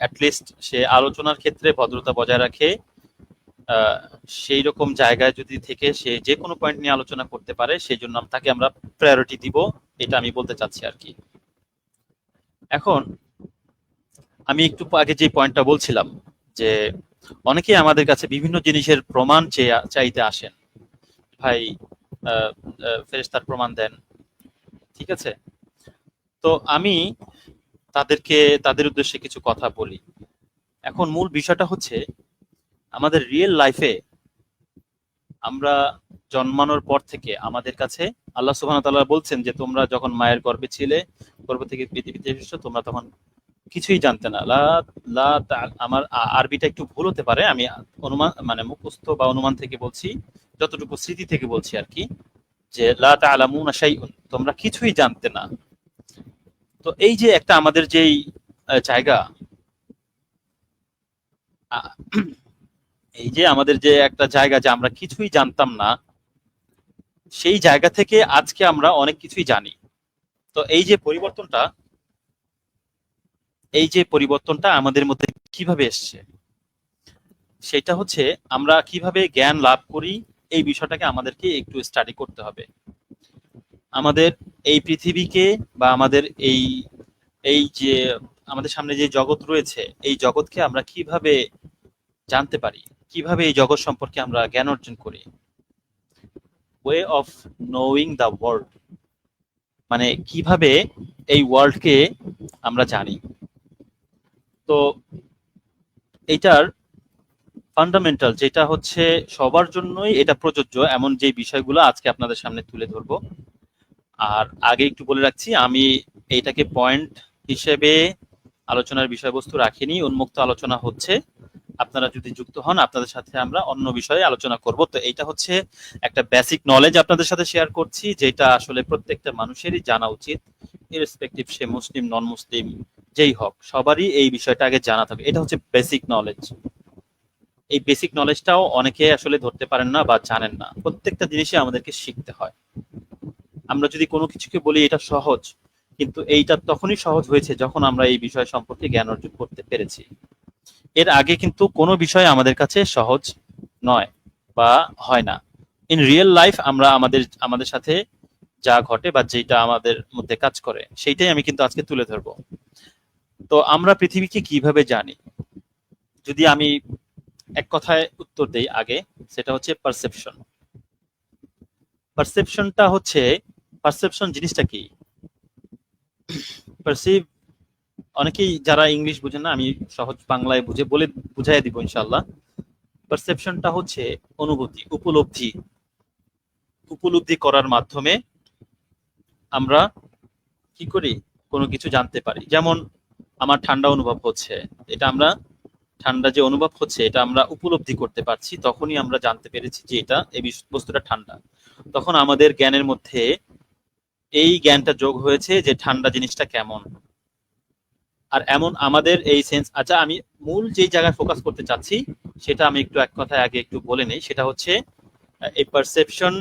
অ্যাটলিস্ট সে আলোচনার ক্ষেত্রে ভদ্রতা বজায় রাখে, সেই রকম জায়গায় যদি থেকে সে যে কোনো পয়েন্ট নিয়ে আলোচনা করতে পারে, সেই জন্য তাকে আমরা প্রায়োরিটি দিব, এটা আমি বলতে চাচ্ছি আর কি। এখন আমি একটু আগে যে পয়েন্টটা বলছিলাম যে অনেকেই আমাদের কাছে বিভিন্ন জিনিসের প্রমাণ চাইতে আসেন, ভাই ফেরেশতার প্রমাণ দেন, ঠিক আছে। তো আমি তাদের উদ্দেশ্যে কিছু কথা বলি। এখন মূল বিষয়টা হচ্ছে আমাদের রিয়েল লাইফে আমরা জন্মানোর পর থেকে আমাদের কাছে আল্লাহ সুবহানাহু ওয়া তাআলা বলছেন যে তোমরা যখন মায়ের গর্ভে ছিলে, গর্ভ থেকে পৃথিবীতে এসেছো, তোমরা তখন কিছুই জানতে না। আমার আরবিটা একটু ভুল হতে পারে, আমি অনুমান মানে মুখস্থ বা অনুমান থেকে বলছি, যতটুকু স্মৃতি থেকে বলছি আর কি, যে লা তা'লামুনা শাইউন, তোমরা কিছুই জানতে না। তো এই যে একটা আমাদের যেই জায়গা, এই যে আমাদের যে একটা জায়গা যে আমরা কিছুই জানতাম না, সেই জায়গা থেকে আজকে আমরা অনেক কিছুই জানি। তো এই যে পরিবর্তনটা আমাদের মধ্যে কিভাবে এসছে, সেটা হচ্ছে আমরা কিভাবে জ্ঞান লাভ করি, এই বিষয়টাকে আমাদেরকে একটু স্টাডি করতে হবে। আমাদের এই পৃথিবীকে বা আমাদের এই এই যে আমাদের সামনে যে জগৎ রয়েছে, এই জগৎকে আমরা কিভাবে জানতে পারি, কিভাবে এই জগৎ সম্পর্কে আমরা জ্ঞান অর্জন করি। Way of knowing the world, মানে কিভাবে এই ওয়ার্ল্ডকে আমরা জানি। তো এইটার ফান্ডামেন্টাল যেটা হচ্ছে সবার জন্যই এটা প্রযোজ্য, এমন যে বিষয়গুলো আজকে আপনাদের সামনে তুলে ধরবো। আর আগে একটু বলে রাখছি, আমি এইটাকে পয়েন্ট হিসেবে আলোচনার বিষয়বস্তু রাখিনি, উন্মুক্ত আলোচনা হচ্ছে। আপনারা যদি যুক্ত হন, আপনাদের সাথে আমরা অন্য বিষয়ে আলোচনা করব। তো এইটা হচ্ছে একটা বেসিক নলেজ আপনাদের সাথে শেয়ার করছি, যেটা আসলে প্রত্যেকটা মানুষেরই জানা উচিত, ইররেসপেক্টিভ সে মুসলিম নন মুসলিম যেই হোক, সবারই এই বিষয়টা আগে জানা থাকে। এটা হচ্ছে বেসিক নলেজ। এই বেসিক নলেজটাও অনেকে আসলে ধরতে পারেন না বা জানেন না। প্রত্যেকটা জিনিসই আমাদেরকে শিখতে হয়। আমরা যদি কোনো কিছুকে বলি এটা সহজ, কিন্তু এইটা তখনই সহজ হয়েছে যখন আমরা এই বিষয় সম্পর্কে জ্ঞান অর্জন করতে পেরেছি। এর আগে কিন্তু কোনো বিষয় আমাদের কাছে সহজ নয় বা হয় না। ইন রিয়েল লাইফ আমরা আমাদের সাথে যা ঘটে বা যেটা আমাদের মধ্যে কাজ করে, সেইটাই আমি কিন্তু আজকে তুলে ধরবো। তো আমরা পৃথিবীকে কিভাবে জানি, যদি আমি এক কথায় উত্তর দেই আগে, সেটা হচ্ছে পারসেপশন। পারসেপশন জিনিসটা কি? পারসিভ, অনেকেই যারা ইংলিশ বুঝেন না, আমি সহজ বাংলায় বুঝাই দিব ইনশাআল্লাহ। পারসেপশনটা হচ্ছে অনুভূতি, উপলব্ধি করার মাধ্যমে আমরা কি করি, কোনো কিছু জানতে পারি। যেমন আমার ঠান্ডা অনুভব হচ্ছে, এটা আমরা ঠান্ডা যে অনুভব হচ্ছে এটা আমরা উপলব্ধি করতে পারছি, তখনই আমরা জানতে পেরেছি যে এটা এই বস্তুটা ঠান্ডা। তখন আমাদের জ্ঞানের মধ্যে এই জ্ঞানটা যোগ হয়েছে যে ঠান্ডা জিনিসটা কেমন। আর এমন আমাদের এই সেন্স, আচ্ছা আমি মূল যে জায়গায় ফোকাস করতে চাচ্ছি সেটা আমি একটু এক কথায় আগে একটু বলে নেই, সেটা হচ্ছে এই পারসেপশন।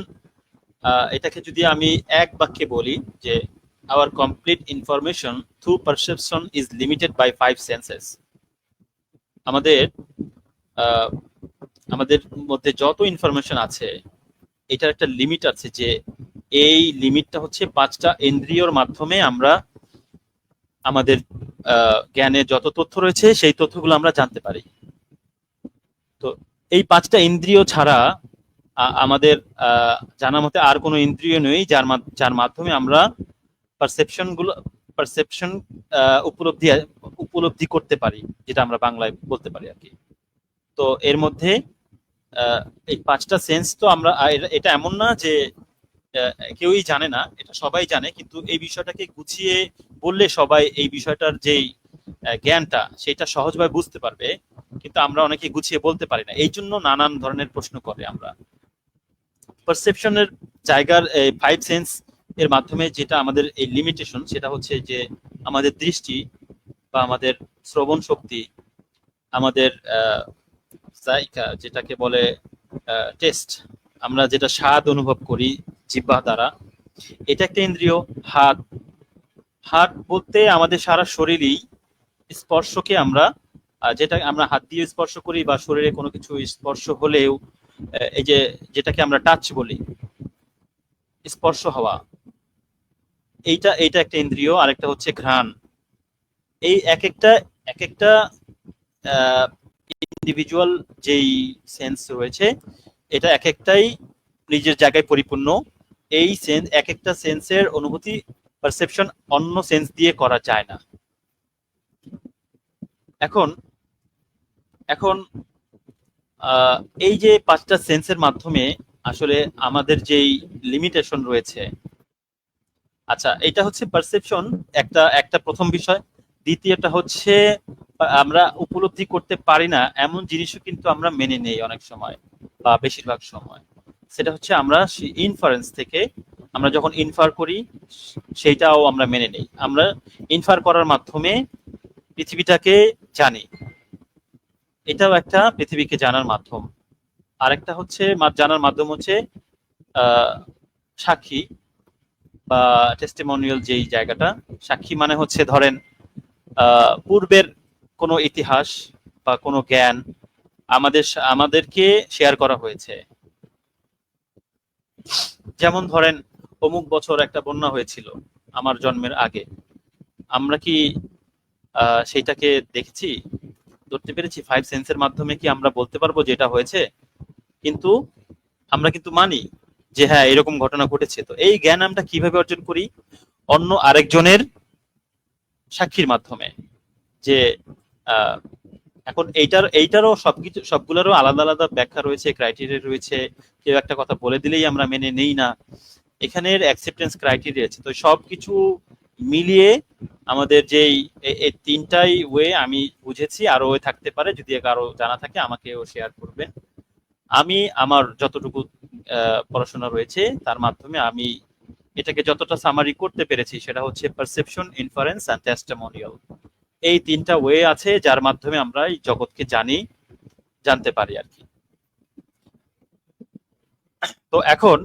এটাকে যদি আমি এক বাক্যে বলি যে our complete information through perception is limited by five senses. আমাদের আহ, আমাদের মধ্যে যত ইনফরমেশন আছে এটার একটা লিমিট আছে, যে এই লিমিটটা হচ্ছে পাঁচটা ইন্দ্রিয়র মাধ্যমে আমরা আমাদের জ্ঞানে যত তথ্য রয়েছে সেই তথ্যগুলো আমরা জানতে পারি। তো এই পাঁচটা ইন্দ্রিয় ছাড়া আমাদের জানার মতে আর কোনো ইন্দ্রিয় নেই যার মাধ্যমে আমরা পারসেপশন উপলব্ধি করতে পারি, যেটা আমরা বাংলায় বলতে পারি আর কি। তো এর মধ্যে এই পাঁচটা সেন্স তো আমরা এটা এমন না যে কেউই জানে না, এটা সবাই জানে, কিন্তু এই বিষয়টাকে গুছিয়ে বললে সবাই এই বিষয়টার যেই জ্ঞানটা সেটা সহজভাবে বুঝতে পারবে, কিন্তু আমরা অনেকে গুছিয়ে বলতে পারি না, এই জন্য নানান ধরনের প্রশ্ন করে আমরা। পারসেপশনের জায়গার ফাইভ সেন্স এর মাধ্যমে যেটা আমাদের এই লিমিটেশন, সেটা হচ্ছে যে আমাদের দৃষ্টি বা আমাদের শ্রবণ শক্তি, আমাদের জায়গা যেটাকে বলে টেস্ট, আমরা যেটা স্বাদ অনুভব করি জিহ্বা দ্বারা, এটা একটা ইন্দ্রিয়। হাত, হাত বলতে আমাদের সারা শরীরই স্পর্শকে আমরা যেটা আমরা হাত দিয়ে স্পর্শ করি বা শরীরে কোনো কিছু স্পর্শ হলেও এই যে যেটাকে আমরা টাচ বলি, স্পর্শ হওয়া, এইটা একটা ইন্দ্রিয়। আরেকটা হচ্ছে ঘ্রাণ। এই এক একটা ইন্ডিভিজুয়াল যেই সেন্স রয়েছে এটা এক একটাই নিজের জায়গায় পরিপূর্ণ। এই সেন্স, এক একটা সেন্সের অনুভূতি পারসেপশন অন্য সেন্স দিয়ে করা যায় না। এখন এখন এই যে পাঁচটা সেন্সের মাধ্যমে আসলে আমাদের যেই লিমিটেশন রয়েছে, আচ্ছা এটা হচ্ছে পারসেপশন একটা প্রথম বিষয়। দ্বিতীয়টা হচ্ছে আমরা উপলব্ধি করতে পারি না এমন জিনিসও কিন্তু আমরা মেনে নেই অনেক সময় বা বেশিরভাগ সময়। সেটা হচ্ছে আমরা ইনফারেন্স থেকে আমরা যখন ইনফার করি সেইটাও আমরা মেনে নেই। আমরা ইনফার করার মাধ্যমে পৃথিবীটাকে জানি, এটাও একটা পৃথিবীকে জানার মাধ্যম। আরেকটা হচ্ছে জানার মাধ্যম হচ্ছে সাক্ষী বা টেস্টিমোনিয়াল, যেই জায়গাটা সাক্ষী মানে হচ্ছে ধরেন পূর্বের কোনো ইতিহাস বা কোনো জ্ঞান আমাদেরকে শেয়ার করা হয়েছে। যেমন ধরেন অমুক বছর একটা বন্যা হয়েছিল আমার জন্মের আগে, আমরা কি সেইটাকে দেখেছি, ধরতে পেরেছি? ফাইভ সেন্সের মাধ্যমে কি আমরা বলতে পারবো যে এটা হয়েছে? কিন্তু আমরা কিন্তু মানি যে হ্যাঁ এরকম ঘটনা ঘটেছে। তো এই জ্ঞান আমরা কিভাবে অর্জন করি? অন্য আরেকজনের সাক্ষীর মাধ্যমে। যে এখন এইটারও সবগুলোরও আলাদা আলাদা ব্যাখ্যা রয়েছে, ক্রাইটেরিয়া রয়েছে। কেউ একটা কথা বলে দিলেই আমরা মেনে নেই না, এখানের অ্যাকসেপ্টেন্স ক্রাইটেরিয়া আছে। তো সবকিছু মিলিয়ে আমাদের যেই এই তিনটাই ওয়ে আমি বুঝেছি, আরো ওয়ে থাকতে পারে, যদি কারো জানা থাকে আমাকেও শেয়ার করবেন। আমি আমার যতটুকু পড়াশোনা রয়েছে তার মাধ্যমে আমি এটাকে যতটা সামারি করতে পেরেছি সেটা হচ্ছে পারসেপশন, ইনফারেন্স এন্ড টেস্টিমোনিয়াল। এই তিনটা ওয়ে আছে যার মাধ্যমে আমরা এই জগৎকে জানতে পারি আর কি। তো এখন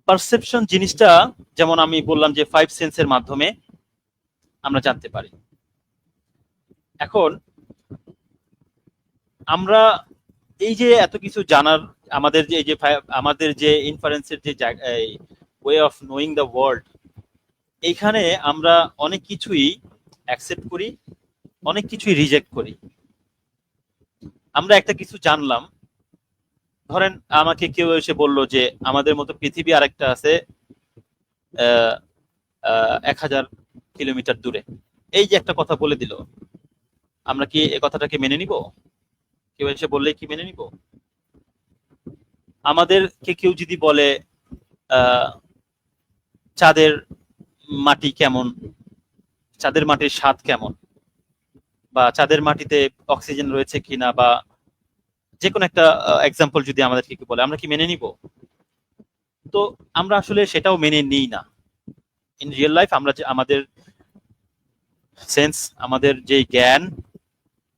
পারসেপশন জিনিসটা, যেমন আমি বললাম যে ফাইভ সেন্সের মাধ্যমে আমরা জানতে পারি। এখন আমরা এই যে এত কিছু জানার, আমাদের যে ইনফারেন্সের যে way of knowing the world, এইখানে আমরা অনেক কিছুই অ্যাকসেপ্ট করি, অনেক কিছুই রিজেক্ট করি। আমরা একটা কিছু জানলাম, ধরেন আমাকে কেউ এসে বললো যে আমাদের মতো পৃথিবী আরেকটা আছে 1000 কিলোমিটার দূরে। এই যে একটা কথা বলে দিল, আমরা কি এই কথাটাকে মেনে নিব? কেউ এসে বললে কি মেনে নিব? আমাদেরকে কেউ যদি বলে চাঁদের মাটি কেমন, চাঁদের মাটির স্বাদ কেমন, বা চাঁদের মাটিতে অক্সিজেন রয়েছে কিনা, বা যে কোনো একটা এক্সাম্পল যদি আমাদেরকে কি বলে, আমরা কি মেনে নিব? তো আমরা আসলে সেটাও মেনে নিই না। ইন রিয়েল লাইফ আমরা যে আমাদের সেন্স, আমাদের যে জ্ঞান,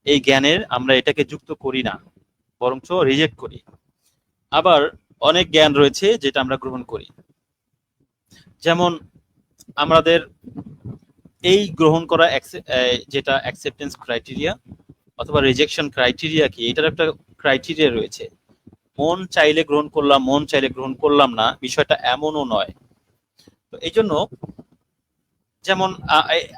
এই জ্ঞানের আমরা এটাকে যুক্ত করি না, বরঞ্চ রিজেক্ট করি। আবার অনেক জ্ঞান রয়েছে যেটা আমরা গ্রহণ করি। যেমন আমাদের এই গ্রহণ করা যেটা অ্যাকসেপ্টেন্স ক্রাইটেরিয়া অথবা রিজেকশন ক্রাইটেরিয়া, কি এটার একটা ক্রাইটেরিয়া রয়েছে। মন চাইলে গ্রহণ করলাম, মন চাইলে গ্রহণ করলাম না, বিষয়টা এমনও নয়। তো এই জন্য যেমন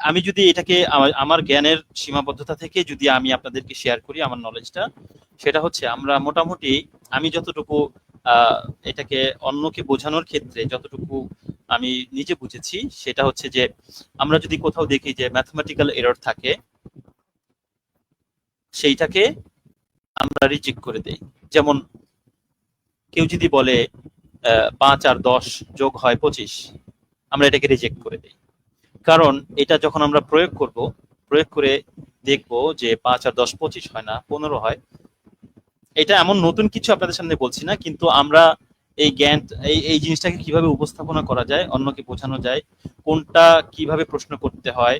আমি যদি এটাকে আমার জ্ঞানের সীমাবদ্ধতা থেকে যদি আমি আপনাদেরকে শেয়ার করি আমার নলেজটা, সেটা হচ্ছে আমরা মোটামুটি, আমি যতটুকু এটাকে অন্যকে বোঝানোর ক্ষেত্রে যতটুকু আমি নিজে বুঝেছি, সেটা হচ্ছে যে আমরা যদি কোথাও দেখি যে ম্যাথমেটিক্যাল এরর থাকে, সেইটাকে আমরা রিজেক্ট করে দেই। যেমন কেউ যদি বলে 5 আর 10 যোগ হয় 25, আমরা এটাকে রিজেক্ট করে দিই। কারণ এটা যখন আমরা প্রয়োগ করে দেখব যে 5 আর 10 25 হয় না, 15 হয়। এটা এমন নতুন কিছু আপনাদের সামনে বলছি না, কিন্তু আমরা এই জ্ঞান, এই জিনিসটাকে কিভাবে উপস্থাপনা করা যায়, অন্যকে বোঝানো যায়, কোনটা কিভাবে প্রশ্ন করতে হয়।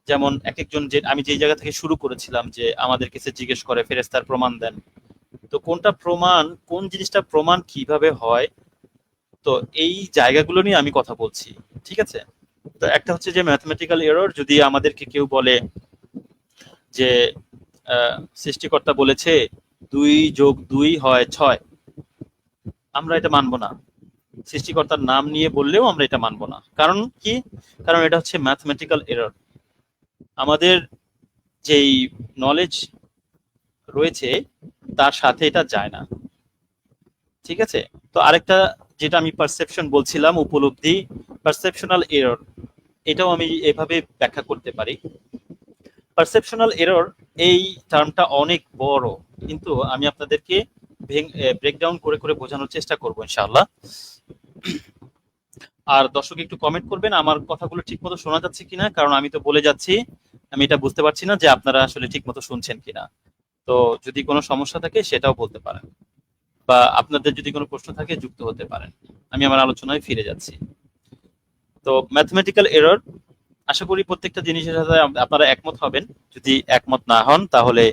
যেমন এক একজন, যে আমি যে জায়গা থেকে শুরু করেছিলাম যে আমাদের কাছে জিজ্ঞেস করে ফেরেশতার প্রমাণ দেন, তো কোনটা প্রমাণ, কোন জিনিসটা প্রমাণ কিভাবে হয়, তো এই জায়গাগুলো নিয়ে আমি কথা বলছি। ঠিক আছে? তো একটা হচ্ছে যে ম্যাথমেটিক্যাল এরর, যদি আমাদেরকে কেউ বলে যে সৃষ্টিকর্তা বলেছে 2 যোগ 2 হয় 6, আমরা এটা মানবো না। সৃষ্টিকর্তার নাম নিয়ে বললেও আমরা এটা মানবো না। কারণ কি? কারণ এটা হচ্ছে ম্যাথমেটিক্যাল এরর। আমাদের যেই নলেজ রয়েছে তার সাথে এটা যায় না। ঠিক আছে? তো আরেকটা যেটা আমি পারসেপশন বলছিলাম, উপলব্ধি, পারসেপশনাল এরর, এটাও আমি এভাবে ব্যাখ্যা করতে পারি। পারসেপশনাল এরর এই টার্মটা অনেক বড়, কিন্তু আমি আপনাদেরকে ব্রেকডাউন করে করে বোঝানোর চেষ্টা করব ইনশাআল্লাহ। আর দর্শক একটু কমেন্ট করবেন আমার কথাগুলো ঠিকমতো শোনা যাচ্ছে কিনা, কারণ আমি তো বলে যাচ্ছি, আমি এটা বুঝতে পারছি না যে আপনারা আসলে ঠিকমতো শুনছেন কিনা। তো যদি কোনো সমস্যা থাকে সেটাও বলতে পারেন, বা আপনাদের যদি কোনো প্রশ্ন থাকে যুক্ত হতে পারেন। আমি আমার আলোচনায় ফিরে যাচ্ছি। তো ম্যাথমেটিক্যাল এরর, আশা করি প্রত্যেকটা জিনিসের সাথে আপনারা একমত হবেন। যদি একমত না হন তাহলে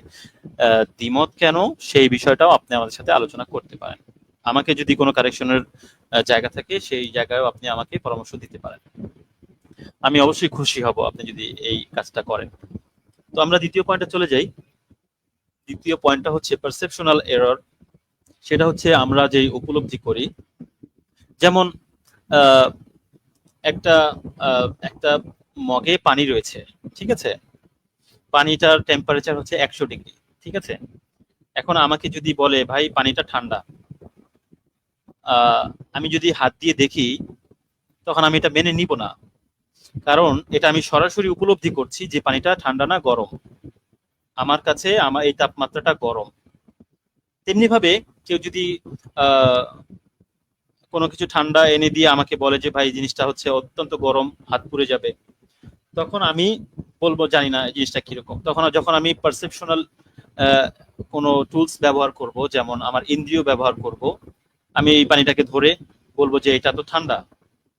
দ্বিমত কেন, সেই বিষয়টাও আপনি আমাদের সাথে আলোচনা করতে পারেন। আমাকে যদি কোনো কারেকশনের জায়গা থাকে, সেই জায়গায়ও আপনি আমাকে পরামর্শ দিতে পারেন। আমি অবশ্যই খুশি হব আপনি যদি এই কাজটা করেন। তো আমরা দ্বিতীয় পয়েন্টে চলে যাই। দ্বিতীয় পয়েন্টটা হচ্ছে পারসেপশনাল এরর। সেটা হচ্ছে আমরা যে উপলব্ধি করি, যেমন একটা একটা মগে পানি রয়েছে, ঠিক আছে? পানিটার টেম্পারেচার হচ্ছে 100 ডিগ্রি, ঠিক আছে? এখন আমাকে যদি বলে ভাই পানিটা ঠান্ডা, আমি যদি হাত দিয়ে দেখি, তখন আমি এটা মেনে নিব না। কারণ এটা আমি সরাসরি উপলব্ধি করছি যে পানিটা ঠান্ডা না গরম, আমার কাছে আমার এই তাপমাত্রাটা গরম। তেমনি ভাবে কেউ যদি কোনো কিছু ঠান্ডা এনে দিয়ে আমাকে বলে যে ভাই জিনিসটা হচ্ছে অত্যন্ত গরম, হাত পুড়ে যাবে, তখন আমি বলবো জানি না এই জিনিসটা কিরকম। তখন যখন আমি পারসেপশনাল কোনো টুলস ব্যবহার করব, যেমন আমার ইন্দ্রিয় ব্যবহার করব, আমি এই পানিটাকে ধরে বলবো যে এটা তো ঠান্ডা,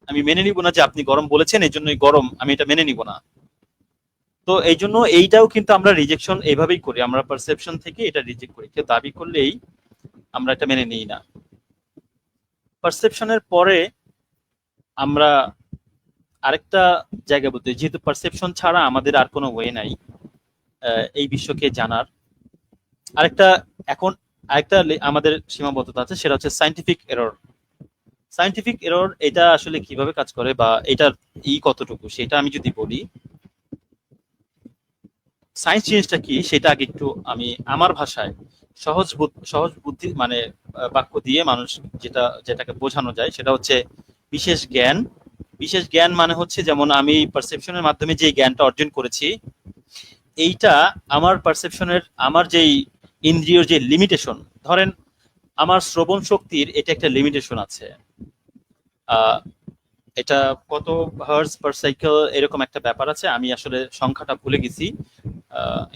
আমি মেনে নিব না যে আপনি গরম বলেছেন এই জন্যই গরম, আমি এটা মেনে নিব না। তো এই জন্য এইটাও কিন্তু আমরা রিজেকশন এইভাবেই করি, আমরা পারসেপশন থেকে এটা রিজেক্ট করি। কেউ দাবি করলেই আমরা এটা মেনে নিই না। পারসেপশনের পরে আমরা আরেকটা জায়গা বলতে, যেহেতু পারসেপশন ছাড়া আমাদের আর কোনো ওয়ে নাই এই বিশ্বকে জানার, আরেকটা এখন আরেকটা আমাদের সীমাবদ্ধতা আছে, সেটা হচ্ছে সায়েন্টিফিক এরর। সায়েন্টিফিক এরর এটা আসলে কিভাবে কাজ করে বা এটার কতটুকু, সেটা আমি যদি বলি, সায়েন্স জিনিসটা কি সেটা আগে একটু আমি আমার ভাষায় সহজ বুদ্ধি মানে বাক্য দিয়ে মানুষ যেটাকে বোঝানো যায়, সেটা হচ্ছে বিশেষ জ্ঞান। বিশেষ জ্ঞান মানে হচ্ছে, যেমন আমি পারসেপশনের মাধ্যমে যে জ্ঞানটা অর্জন করেছি, এইটা আমার পারসেপশনের, আমার যেই ইন্দ্রিয়র যে লিমিটেশন, ধরেন আমার শ্রবণ শক্তির এটা একটা লিমিটেশন আছে, এটা কত হার্জ পার সাইকেল এরকম একটা ব্যাপার আছে, আমি আসলে সংখ্যাটা ভুলে গেছি।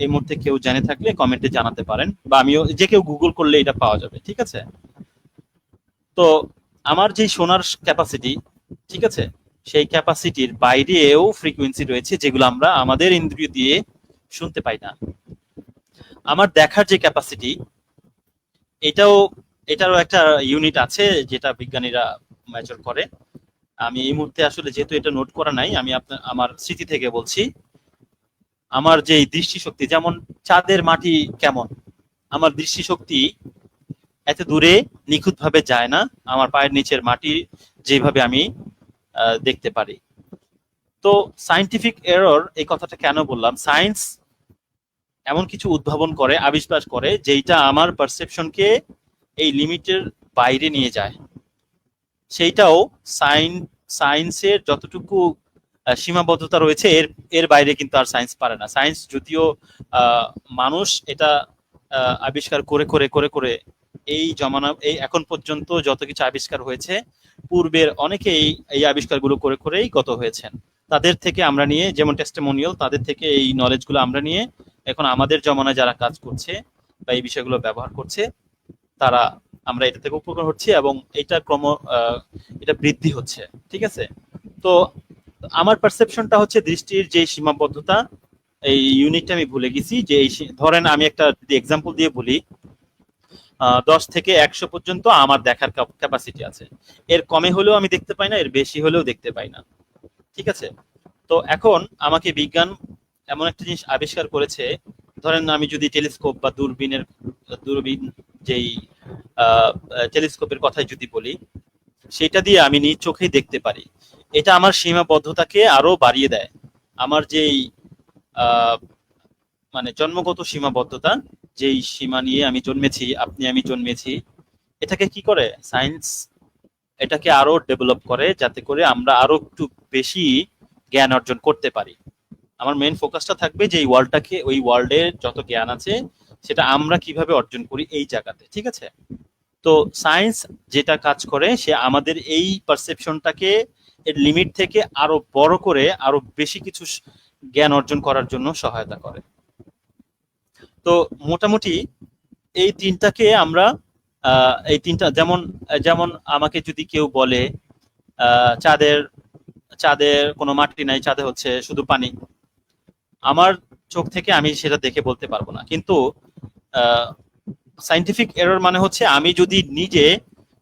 এই মুহূর্তে কেউ জেনে থাকলে কমেন্টে জানাতে পারেন, বা আমিও যে কেউ গুগল করলে এটা পাওয়া যাবে, ঠিক আছে। তো আমার যে শোনার ক্যাপাসিটি, ঠিক আছে, সেই ক্যাপাসিটির বাইরেও ফ্রিকোয়েন্সি রয়েছে যেগুলো আমরা আমাদের ইন্দ্রিয় দিয়ে শুনতে পাই না। আমার দেখার যে ক্যাপাসিটি, এটাও এটারও একটা ইউনিট আছে যেটা বিজ্ঞানীরা মেজার করে। আমি এই মুহূর্তে আসলে যেহেতু এটা নোট করা নাই, আমি আমার স্মৃতি থেকে বলছি। আমার যে দৃষ্টিশক্তি, যেমন চাঁদের মাটি কেমন, আমার দৃষ্টিশক্তি এত দূরে নিখুঁত ভাবে যায় না আমার পায়ের নিচের মাটি যেভাবে আমি দেখতে পারি। তো সায়েন্টিফিক এরর এই কথাটা কেন বললাম, সায়েন্স এমন কিছু উদ্ভাবন করে, আবিষ্কার করে, যেটা আমার পারসেপশনকে এই লিমিটের বাইরে নিয়ে যায়। সেইটাও সায়েন্সের যতটুকু সীমাবদ্ধতা রয়েছে এর এর বাইরে কিন্তু আর সায়েন্স পারে না। সায়েন্স যদিও মানুষ এটা আবিষ্কার করে করে করে করে এই জমানা, এই এখন পর্যন্ত যত কিছু আবিষ্কার হয়েছে, পূর্বের অনেকে এই আবিষ্কারগুলো করে করেই গত হয়েছেন। তাদের থেকে আমরা নিয়ে, যেমন টেস্টিমোনিয়াল, তাদের থেকে এই নলেজগুলো আমরা নিয়ে এখন আমাদের জমানায় যারা কাজ করছে বা এই বিষয়গুলো ব্যবহার করছে, তারা আমরা এটা থেকে উপকার হচ্ছে এবং এটা এটা বৃদ্ধি হচ্ছে, ঠিক আছে। তো আমার পারসেপশনটা হচ্ছে দৃষ্টির যে সীমাবদ্ধতা, এই ইউনিটটা আমি ভুলে গেছি। যে ধরেন আমি একটা যদি এক্সাম্পল দিয়ে বলি, 10 থেকে 100 পর্যন্ত আমার দেখার ক্যাপাসিটি আছে। এর কমে হলেও আমি দেখতে পাই না, এর বেশি হলেও দেখতে পাই না, ঠিক আছে। তো এখন আমাকে বিজ্ঞান এমন একটা জিনিস আবিষ্কার করেছে, ধরেন আমি যদি টেলিস্কোপ বা দূরবীন যেই টেলিস্কোপের কথাই যদি বলি, সেটা দিয়ে আমি নিজ চোখেই দেখতে পারি। এটা আমার সীমাবদ্ধতাকে আরো বাড়িয়ে দেয়। আমার যেই মানে জন্মগত সীমাবদ্ধতা, যেই সীমা নিয়ে আমি জন্মেছি, আমি জন্মেছি, এটাকে কি করে সায়েন্স, এটাকে আরো ডেভেলপ করে যাতে করে আমরা আরো একটু বেশি জ্ঞান অর্জন করতে পারি। আমার মেইন ফোকাসটা থাকবে যে এই ওয়ার্ল্ডটাকে, ওই ওয়ার্ল্ডের যত জ্ঞান আছে সেটা আমরা কিভাবে অর্জন করি এই জায়গাতে, ঠিক আছে। তো সায়েন্স যেটা কাজ করে, সে আমাদের এই পারসেপশনটাকে এর লিমিট থেকে আরো বড় করে আরো বেশি কিছু জ্ঞান অর্জন করার জন্য সহায়তা করে। তো মোটামুটি এই তিনটাকে আমরা এই তিনটা, যেমন যেমন আমাকে যদি কেউ বলে চাঁদের চাঁদের কোনো মাটি নাই, চাঁদে হচ্ছে শুধু পানি, আমার চোখ থেকে আমি সেটা দেখে বলতে পারবো না। কিন্তু সায়েন্টিফিক এরর মানে হচ্ছে আমি যদি নিজে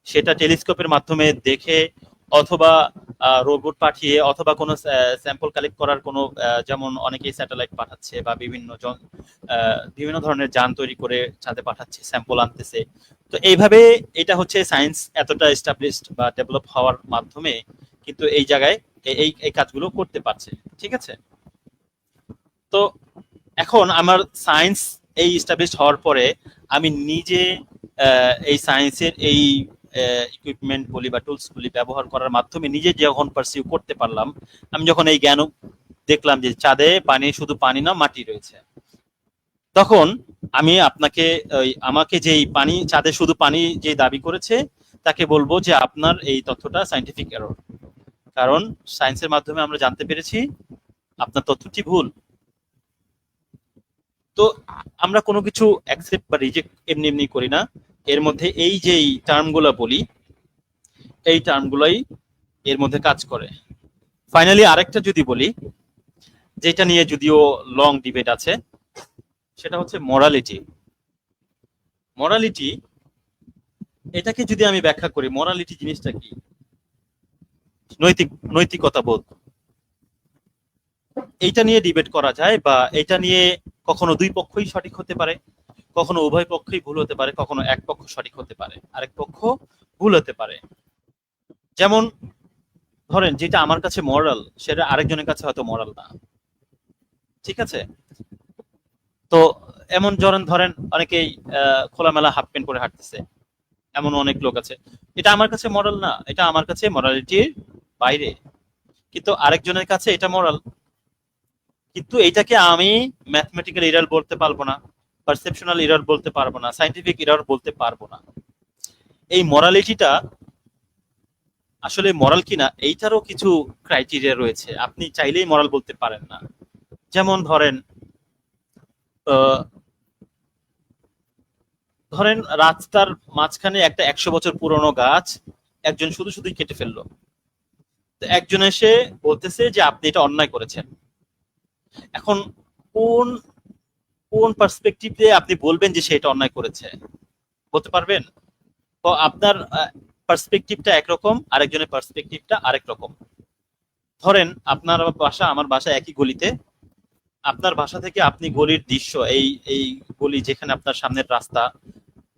সেটা টেলিস্কোপের মাধ্যমে দেখে, অথবা রোবট পাঠিয়ে, অথবা কোনো স্যাম্পল কালেক্ট করার কোনো, যেমন অনেকেই স্যাটেলাইট পাঠাচ্ছে বা বিভিন্ন ধরনের যান তৈরি করে চাঁদে পাঠাচ্ছে, স্যাম্পল আনতেছে। তো এইভাবে এটা হচ্ছে সায়েন্স এতটা এস্টাবলিশড বা ডেভেলপ হওয়ার মাধ্যমে কিন্তু এই জায়গায় এই কাজগুলো করতে পারছে, ঠিক আছে। তো এখন আমার সায়েন্স এই এস্টাবলিশ হওয়ার পরে আমি নিজে এই সায়েন্সের এই ইকুইপমেন্ট বলি বা টুলস বলি ব্যবহার করার মাধ্যমে নিজে যখন পারসিউ করতে পারলাম, আমি যখন এই জ্ঞান দেখলাম যে চাঁদে পানি শুধু পানি না, মাটি রয়েছে, তখন আমি আপনাকে আমাকে যেই পানি, চাঁদে শুধু পানি যে দাবি করেছে, তাকে বলবো যে আপনার এই তথ্যটা সায়েন্টিফিক এরর। কারণ সায়েন্সের মাধ্যমে আমরা জানতে পেরেছি আপনার তথ্যটি ভুল। তো আমরা কোনো কিছু অ্যাকসেপ্ট বা রিজেক্ট এমনি এমনি করি না, এর মধ্যে এই যে টার্মগুলো বলি, এই টার্মগুলোই এর মধ্যে কাজ করে। ফাইনালি আরেকটা যদি বলি, যেটা নিয়ে যদিও লং ডিবেট আছে, সেটা হচ্ছে মোরালিটি। মোরালিটি, এটাকে যদি আমি ব্যাখ্যা করি, মোরালিটি জিনিসটা কি? নৈতিকতা বোধ। এইটা নিয়ে ডিবেট করা যায়, বা এটা নিয়ে কখনো দুই পক্ষই সঠিক হতে পারে, কখনো উভয় পক্ষই ভুল হতে পারে, কখনো এক পক্ষ সঠিক হতে পারে, আরেক পক্ষ ভুল হতে পারে। যেমন ধরেন যেটা আমার কাছে মরাল, সেটা আরেকজনের কাছে হয়তো মরাল না, ঠিক আছে। তো এমন ধরেন অনেকেই খোলামেলা হাফ প্যান্ট পরে হাঁটতেছে, এমন অনেক লোক আছে। এটা আমার কাছে মরাল না, এটা আমার কাছে মরালিটির বাইরে, কিন্তু আরেকজনের কাছে এটা মরাল। কিন্তু এটাকে আমি ম্যাথমেটিক্যাল এরর বলতে পারবো না, পারসেপশনাল এরর বলতে পারবো না, সায়েন্টিফিক এরর বলতে পারবো না। এই মরালিটিটা আসলে মরাল কিনা এইটারও কিছু ক্রাইটেরিয়া রয়েছে, আপনি চাইলেই মরাল বলতে পারেন না। যেমন ধরেন আহ, ধরেন রাস্তার মাঝখানে একটা 100 বছর পুরনো গাছ একজন শুধু শুধুই কেটে ফেললো, তো একজন এসে বলতেছে যে আপনি এটা অন্যায় করেছেন। এখন কোন কোন পার্সপেক্টিভ দিয়ে আপনি বলবেন যে সে এটা অন্যায় করেছে, বলতে পারবেন? তো আপনার পার্সপেক্টিভটা একরকম, আরেকজনের পার্সপেক্টিভটা আরেক রকম। ধরেন আপনার বাসা আমার বাসা একই গলিতে, আপনার বাসা থেকে আপনি গলির দৃশ্য, এই এই গলি যেখানে আপনার সামনের রাস্তা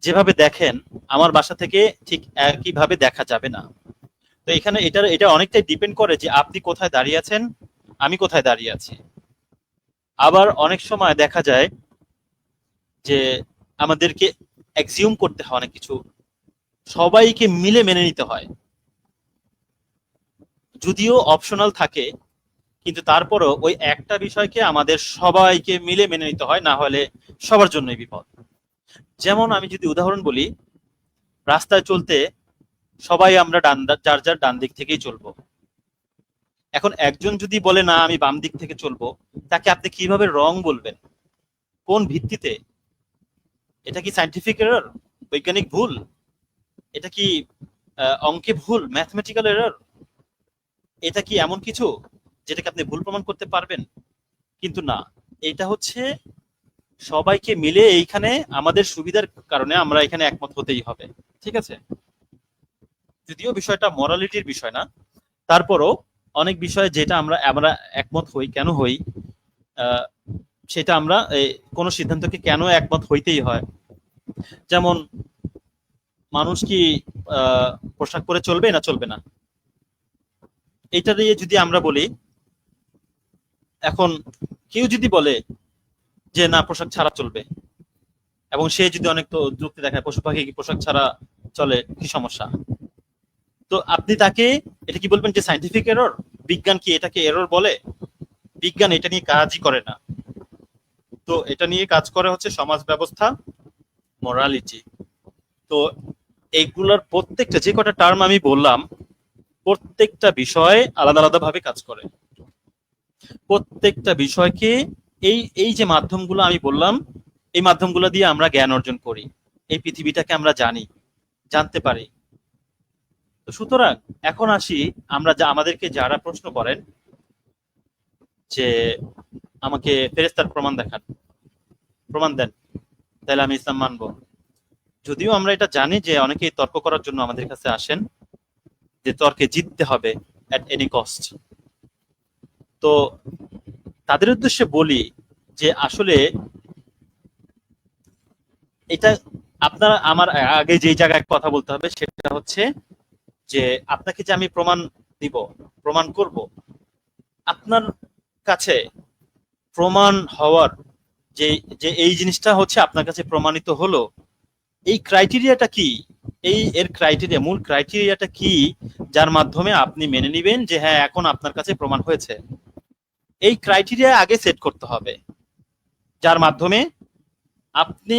যেভাবে দেখেন, আমার বাসা থেকে ঠিক একইভাবে দেখা যাবে না। তো এখানে এটা অনেকটাই ডিপেন্ড করে যে আপনি কোথায় দাঁড়িয়ে আছেন, আমি কোথায় দাঁড়িয়ে আছি। আবার অনেক সময় দেখা যায় যে আমাদেরকে এক্সিউম করতে হয় অনেক কিছু, সবাইকে মিলে মেনে নিতে হয়, যদিও অপশনাল থাকে, কিন্তু তারপরও ওই একটা বিষয়কে আমাদের সবাইকে মিলে মেনে নিতে হয়, না হলে সবার জন্যই বিপদ। যেমন আমি যদি উদাহরণ বলি, রাস্তায় চলতে সবাই আমরা যার যার ডান দিক থেকেই চলবো। এখন একজন যদি বলে না আমি বাম দিক থেকে চলবো, তাকে আপনি কিভাবে রং বলবেন? কোন ভিত্তিতে? এটা কি সায়েন্টিফিক এরর, বৈজ্ঞানিক ভুল? এটা কি অঙ্কে ভুল, ম্যাথমেটিক্যাল এরর? এটা কি এমন কিছু যেটাকে আপনি ভুল প্রমাণ করতে পারবেন? কিন্তু না, এটা হচ্ছে সবাইকে মিলে এইখানে আমাদের সুবিধার কারণে আমরা এখানে একমত হতেই হবে, ঠিক আছে? যদিও বিষয়টা মরালিটির বিষয় না, তারপরও অনেক বিষয় যেটা আমরা আমরা একমত হই, কেন হই আহ, সেটা আমরা কোনো সিদ্ধান্তকে কেন একমত হইতেই হয়। যেমন মানুষ কি পোশাক পরে চলবে না চলবে না, এটা দিয়ে যদি আমরা বলি, এখন কেউ যদি বলে যে না পোশাক ছাড়া চলবে, এবং সে যদি অনেক তো যুক্তি দেখায় পশু পাখি কি পোশাক ছাড়া চলে, কি সমস্যা? তো আপনি তাকে এটা কি বলবেন যে সায়েন্টিফিক এরর? বিজ্ঞান কি এটাকে এরর বলে? বিজ্ঞান এটা নিয়ে কাজই করে না। তো এটা নিয়ে কাজ করে হচ্ছে সমাজ ব্যবস্থা, মোরালিটি। তো এইগুলোর প্রত্যেকটা যে কটা টার্ম আমি বললাম, প্রত্যেকটা বিষয় আলাদা আলাদা ভাবে কাজ করে। প্রত্যেকটা বিষয়কে এই এই যে মাধ্যমগুলো আমি বললাম, এই মাধ্যমগুলো দিয়ে আমরা জ্ঞান অর্জন করি, এই পৃথিবীটাকে আমরা জানতে পারি। তো সুতরাং এখন আসি, আমরা আমাদেরকে যারা প্রশ্ন করেন যে আমাকে ফেরেশতার প্রমাণ দেন, তাহলে আমি ইসলাম মানবো। যদিও আমরা এটা জানি যে অনেকেই তর্ক করার জন্য আমাদের কাছে আসেন, যে তর্কে জিততে হবে এট এনি কস্ট। তো তাদের উদ্দেশ্যে বলি যে আসলে এটা আপনার আমার আগে যে জায়গায় কথা বলতে হবে সেটা হচ্ছে যে আপনাকে যে আমি প্রমাণ দিব, প্রমাণ করব, আপনার কাছে প্রমাণ হওয়ার যে যে এই জিনিসটা হচ্ছে আপনার কাছে প্রমাণিত হলো, এই ক্রাইটেরিয়াটা কি? এর ক্রাইটেরিয়া, মূল ক্রাইটেরিয়াটা কি যার মাধ্যমে আপনি মেনে নিবেন যে হ্যাঁ এখন আপনার কাছে প্রমাণ হয়েছে? এই ক্রাইটেরিয়া আগে সেট করতে হবে, যার মাধ্যমে আপনি,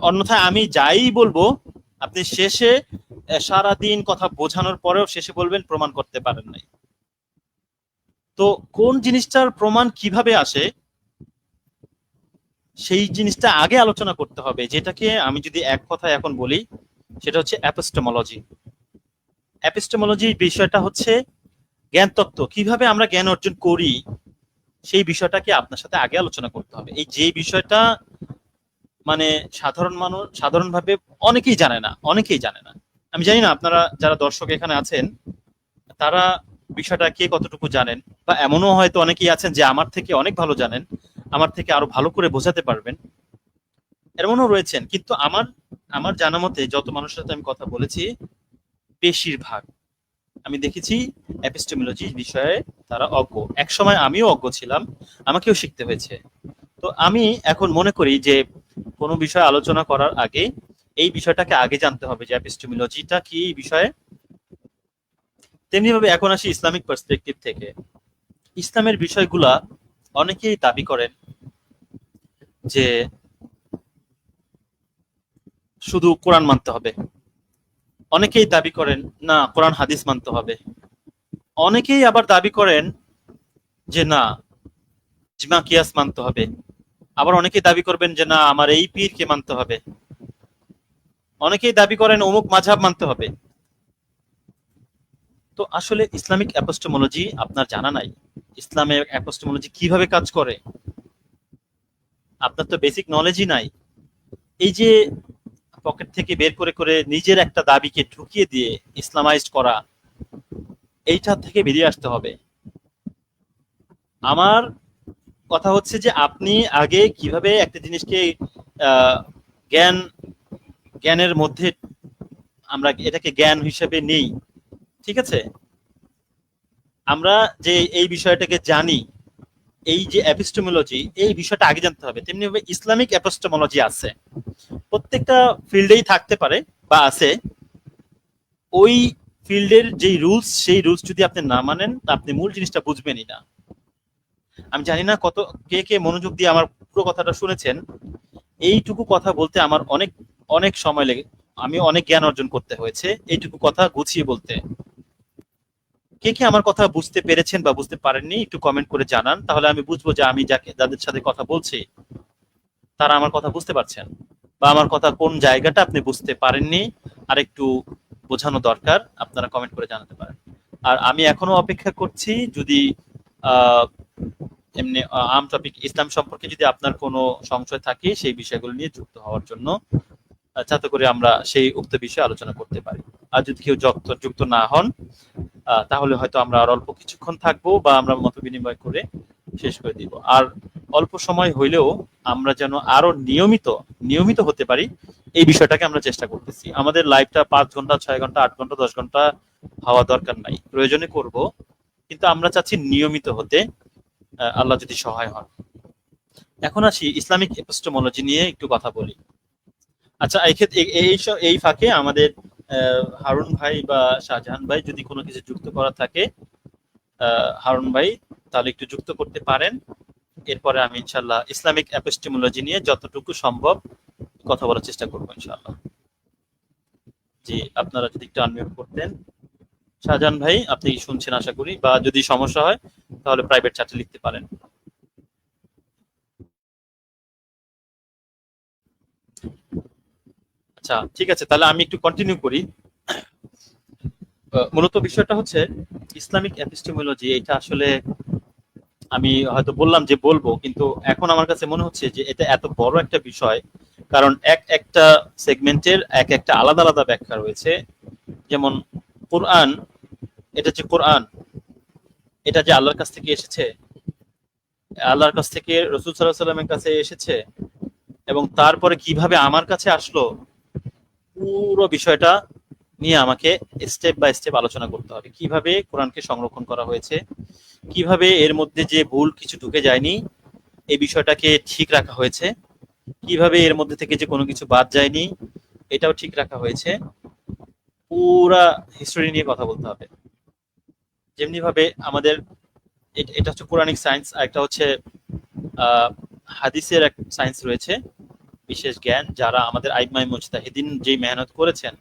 অন্যথায় আমি যাই বলবো, আপনি শেষে সারাদিন কথা বোঝানোর পরেও শেষে বলবেন প্রমাণ করতে পারেন নাই। তো কোন জিনিসটার প্রমাণ কিভাবে আসে সেই জিনিসটা আগে আলোচনা করতে হবে, যেটাকে আমি যদি এক কথায় এখন বলি সেটা হচ্ছে অ্যাপিস্টেমোলজি। অ্যাপিস্টেমোলজির বিষয়টা হচ্ছে জ্ঞান তত্ত্ব, কিভাবে আমরা জ্ঞান অর্জন করি সেই বিষয়টাকে আপনার সাথে আগে আলোচনা করতে হবে। এই যে বিষয়টা মানে সাধারণ মানুষ সাধারণভাবে অনেকেই জানে না। আমি জানি না আপনারা যারা দর্শক এখানে আছেন তারা বিষয়টা কে কতটুকু জানেন, বা এমনও হয়তো অনেকেই আছেন যে আমার থেকে অনেক ভালো জানেন, আমার থেকে আরো ভালো করে বোঝাতে পারবেন, এমনও রয়েছেন। কিন্তু আমার আমার জানা মতে যত মানুষের সাথে আমি কথা বলেছি, বেশিরভাগ আমি দেখেছি এপিস্টেমোলজি বিষয়ে তারা অজ্ঞ। একসময় আমিও অজ্ঞ ছিলাম, আমাকেও শিখতে হয়েছে। তো আমি এখন মনে করি যে কোনো বিষয় আলোচনা করার আগে এই বিষয়টাকে আগে জানতে হবে যে এপিস্টেমোলজিটা কি এই বিষয়ে। তেমনি ভাবে এখন আসি ইসলামিক পার্সপেক্টিভ থেকে। ইসলামের বিষয়গুলা অনেকেই দাবি করেন যে শুধু কোরআন মানতে হবে, অনেকেই দাবি করেন না কোরআন হাদিস মানতে হবে, অনেকেই আবার দাবি করেন যে না ইজমা কিয়াস মানতে হবে, আবার অনেকেই দাবি করবেন যে না আমার এই পীরকে মানতে হবে, অনেকেই দাবি করেন অমুক মাযহাব মানতে হবে। তো আসলে ইসলামিক অ্যাপোস্টোমোলজি আপনার জানা নাই, ইসলামের অ্যাপোস্টোমোলজি কিভাবে কাজ করে আপনার তো বেসিক নলেজই নাই। এই যে পকেট থেকে বের করে করে নিজের একটা দাবিকে ঢুকিয়ে দিয়ে ইসলামাইজড করা, এইটা থেকে বেরিয়ে আসতে হবে। আমার কথা হচ্ছে যে আপনি আগে কিভাবে একটা জিনিসকে আহ, জ্ঞান জ্ঞানের মধ্যে আমরা এটাকে জ্ঞান হিসেবে নেই, ঠিক আছে? আমরা যে এই বিষয়টাকে জানি, এই যে এপিস্টেমোলজি, এই বিষয়টা আগে জানতে হবে। তেমনি ভাবে ইসলামিক এপিস্টেমোলজি আছে, প্রত্যেকটা ফিল্ডেই থাকতে পারে বা আছে। ওই ফিল্ডের যেই রুলস, সেই রুলস যদি আপনি না মানেন তা আপনি মূল জিনিসটা বুঝবেনই না। আমি জানি না কত কে কে মনোযোগ দিয়ে আমার পুরো কথাটা শুনেছেন। এইটুকু কথা বলতে আমার অনেক অনেক সময় লেগে, আমি অনেক জ্ঞান অর্জন করতে হয়েছে এইটুকু কথা গুছিয়ে বলতে। কে কে আমার কথা বুঝতে পেরেছেন বা বুঝতে পারেননি একটু কমেন্ট করে জানান, তাহলে আমি বুঝবো যে আমি যাদের সাথে কথা বলছি তারা আমার কথা বুঝতে পারছেন, বা আমার কথা কোন জায়গাটা আপনি বুঝতে পারেননি আর একটু বোঝানো দরকার, আপনারা কমেন্ট করে জানাতে পারেন। আর আমি এখনো অপেক্ষা করছি, যদি আহ এমনি আম টপিক ইসলাম সম্পর্কে যদি আপনার কোনো সংশয় থাকে সেই বিষয়গুলো নিয়ে যুক্ত হওয়ার জন্য, যাতে করে আমরা সেই উক্ত বিষয়ে আলোচনা করতে পারি। আর যদি কেউ যুক্ত না হন তাহলে হয়তো আমরা আর অল্প কিছুক্ষণ থাকবো বা আমরা মত বিনিময় করে শেষ করে দিব। আর অল্প সময় হইলেও আমরা যেন আরো নিয়মিত হতে পারি, এই বিষয়টাকে আমরা চেষ্টা করতেছি। আমাদের লাইভটা 5 ঘন্টা 6 ঘন্টা 8 ঘন্টা 10 ঘন্টা হওয়া দরকার নাই, প্রয়োজনে করব, কিন্তু আমরা চাচ্ছি নিয়মিত হতে, আল্লাহ যদি সহায় হন। এখন আসি ইসলামিক এপিস্টেমোলজি নিয়ে একটু কথা বলি। আচ্ছা, এই ক্ষেত্রে এই ফাঁকে আমাদের হারুন ভাই বা শাহজাহান ভাই যদি কোনো কিছু যুক্ত করা থাকে, হারুন ভাই তাহলে একটু যুক্ত করতে পারেন। এরপরে আমি ইনশাল্লাহ ইসলামিক এপিস্টেমোলজি নিয়ে যতটুকু সম্ভব কথা বলার চেষ্টা করবো ইনশাল্লাহ। জি, আপনারা যদি একটু আনমিউট করতেন। শাহজাহান ভাই আপনি শুনছেন আশা করি, বা যদি সমস্যা হয় তাহলে প্রাইভেট চ্যাটে লিখতে পারেন। আচ্ছা ঠিক আছে, তাহলে আমি একটু কন্টিনিউ করি। মূলত বিষয়টা হচ্ছে ইসলামিক এপিস্টেমোলজি, এটা আসলে আমি হয়তো বললাম যে বলবো, কিন্তু এখন আমার কাছে মনে হচ্ছে যে এটা এত বড় একটা বিষয়, কারণ একটা সেগমেন্টের একটা আলাদা আলাদা ব্যাখ্যা রয়েছে। যেমন কোরআন, এটা যে কোরআন, এটা যে আল্লাহর কাছ থেকে এসেছে, আল্লাহর কাছ থেকে রসুল সাল্লাল্লাহু আলাইহি সাল্লামের কাছে এসেছে, এবং তারপরে কিভাবে আমার কাছে আসলো, পুরো বিষয়টা নিয়ে আমাকে স্টেপ বাই স্টেপ আলোচনা করতে হবে। কিভাবে কোরআনকে সংরক্ষণ করা হয়েছে, কিভাবে এর মধ্যে যে ভুল কিছু ঢুকে যায়নি এই বিষয়টাকে ঠিক রাখা হয়েছে, কিভাবে এর মধ্যে থেকে যে কোনো কিছু বাদ যায়নি এটাও ঠিক রাখা হয়েছে। পুরা হিস্টোরি নিয়ে কথা বলতে হবে। যেমনি ভাবে আমাদের এটা হচ্ছে কোরআনিক সায়েন্স, আর একটা হচ্ছে হাদিসের এক সায়েন্স রয়েছে, বিশেষ জ্ঞান, যারা আমাদের আইমাই মুজতাহিদিন যেই মেহনত করেছেন,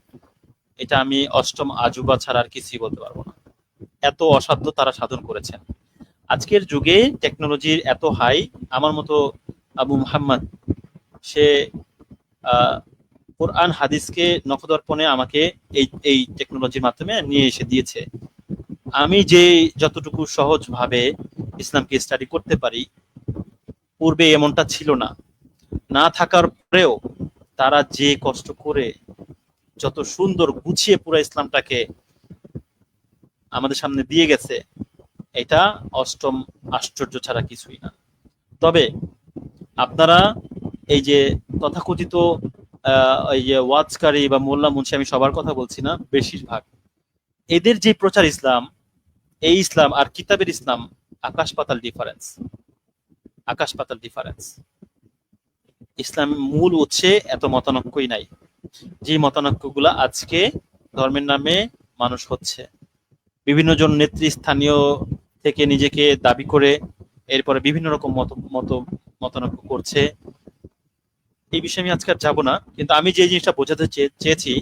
এটা আমি অষ্টম আজুবা ছাড়া আর কিছুই বলতে পারবো না। এত অসাধ্য তারা সাধন করেছেন। আজকের যুগে টেকনোলজির এত হাই, আমার মতো আবু মুহাম্মদ, সে কোরআন হাদিসকে নখদর্পণে আমাকে এই টেকনোলজির মাধ্যমে নিয়ে এসে দিয়েছে। আমি যে যতটুকু সহজ ভাবে ইসলামকে স্টাডি করতে পারি, পূর্বে এমনটা ছিল না। না থাকার পরেও তারা যে কষ্ট করে যত সুন্দর গুছিয়ে পুরো ইসলামটাকে আমাদের সামনে দিয়ে গেছে, এটা অষ্টম আশ্চর্য ছাড়া কিছুই না। তবে আপনারা এই যে তথাকথিত এই যে ওয়াজকারী বা মোল্লা মুন্সি, আমি সবার কথা বলছি না, বেশিরভাগ এদের যে প্রচার ইসলাম, এই ইসলাম আর কিতাবের ইসলাম আকাশ পাতাল ডিফারেন্স, আকাশ পাতাল ডিফারেন্স। ইসলাম মূল উৎসে এত মতানৈক্যই নাই, যে মতানৈক্যগুলো আজকে ধর্মের নামে মানুষ হচ্ছে। বিভিন্ন জন নেতৃস্থানীয় থেকে নিজেকে দাবি করে এরপরে বিভিন্ন রকম মতানৈক্য করছে। এই বিষয়ে আমি আজকে আর যাবো না, কিন্তু আমি যে জিনিসটা বোঝাতে চেয়েছি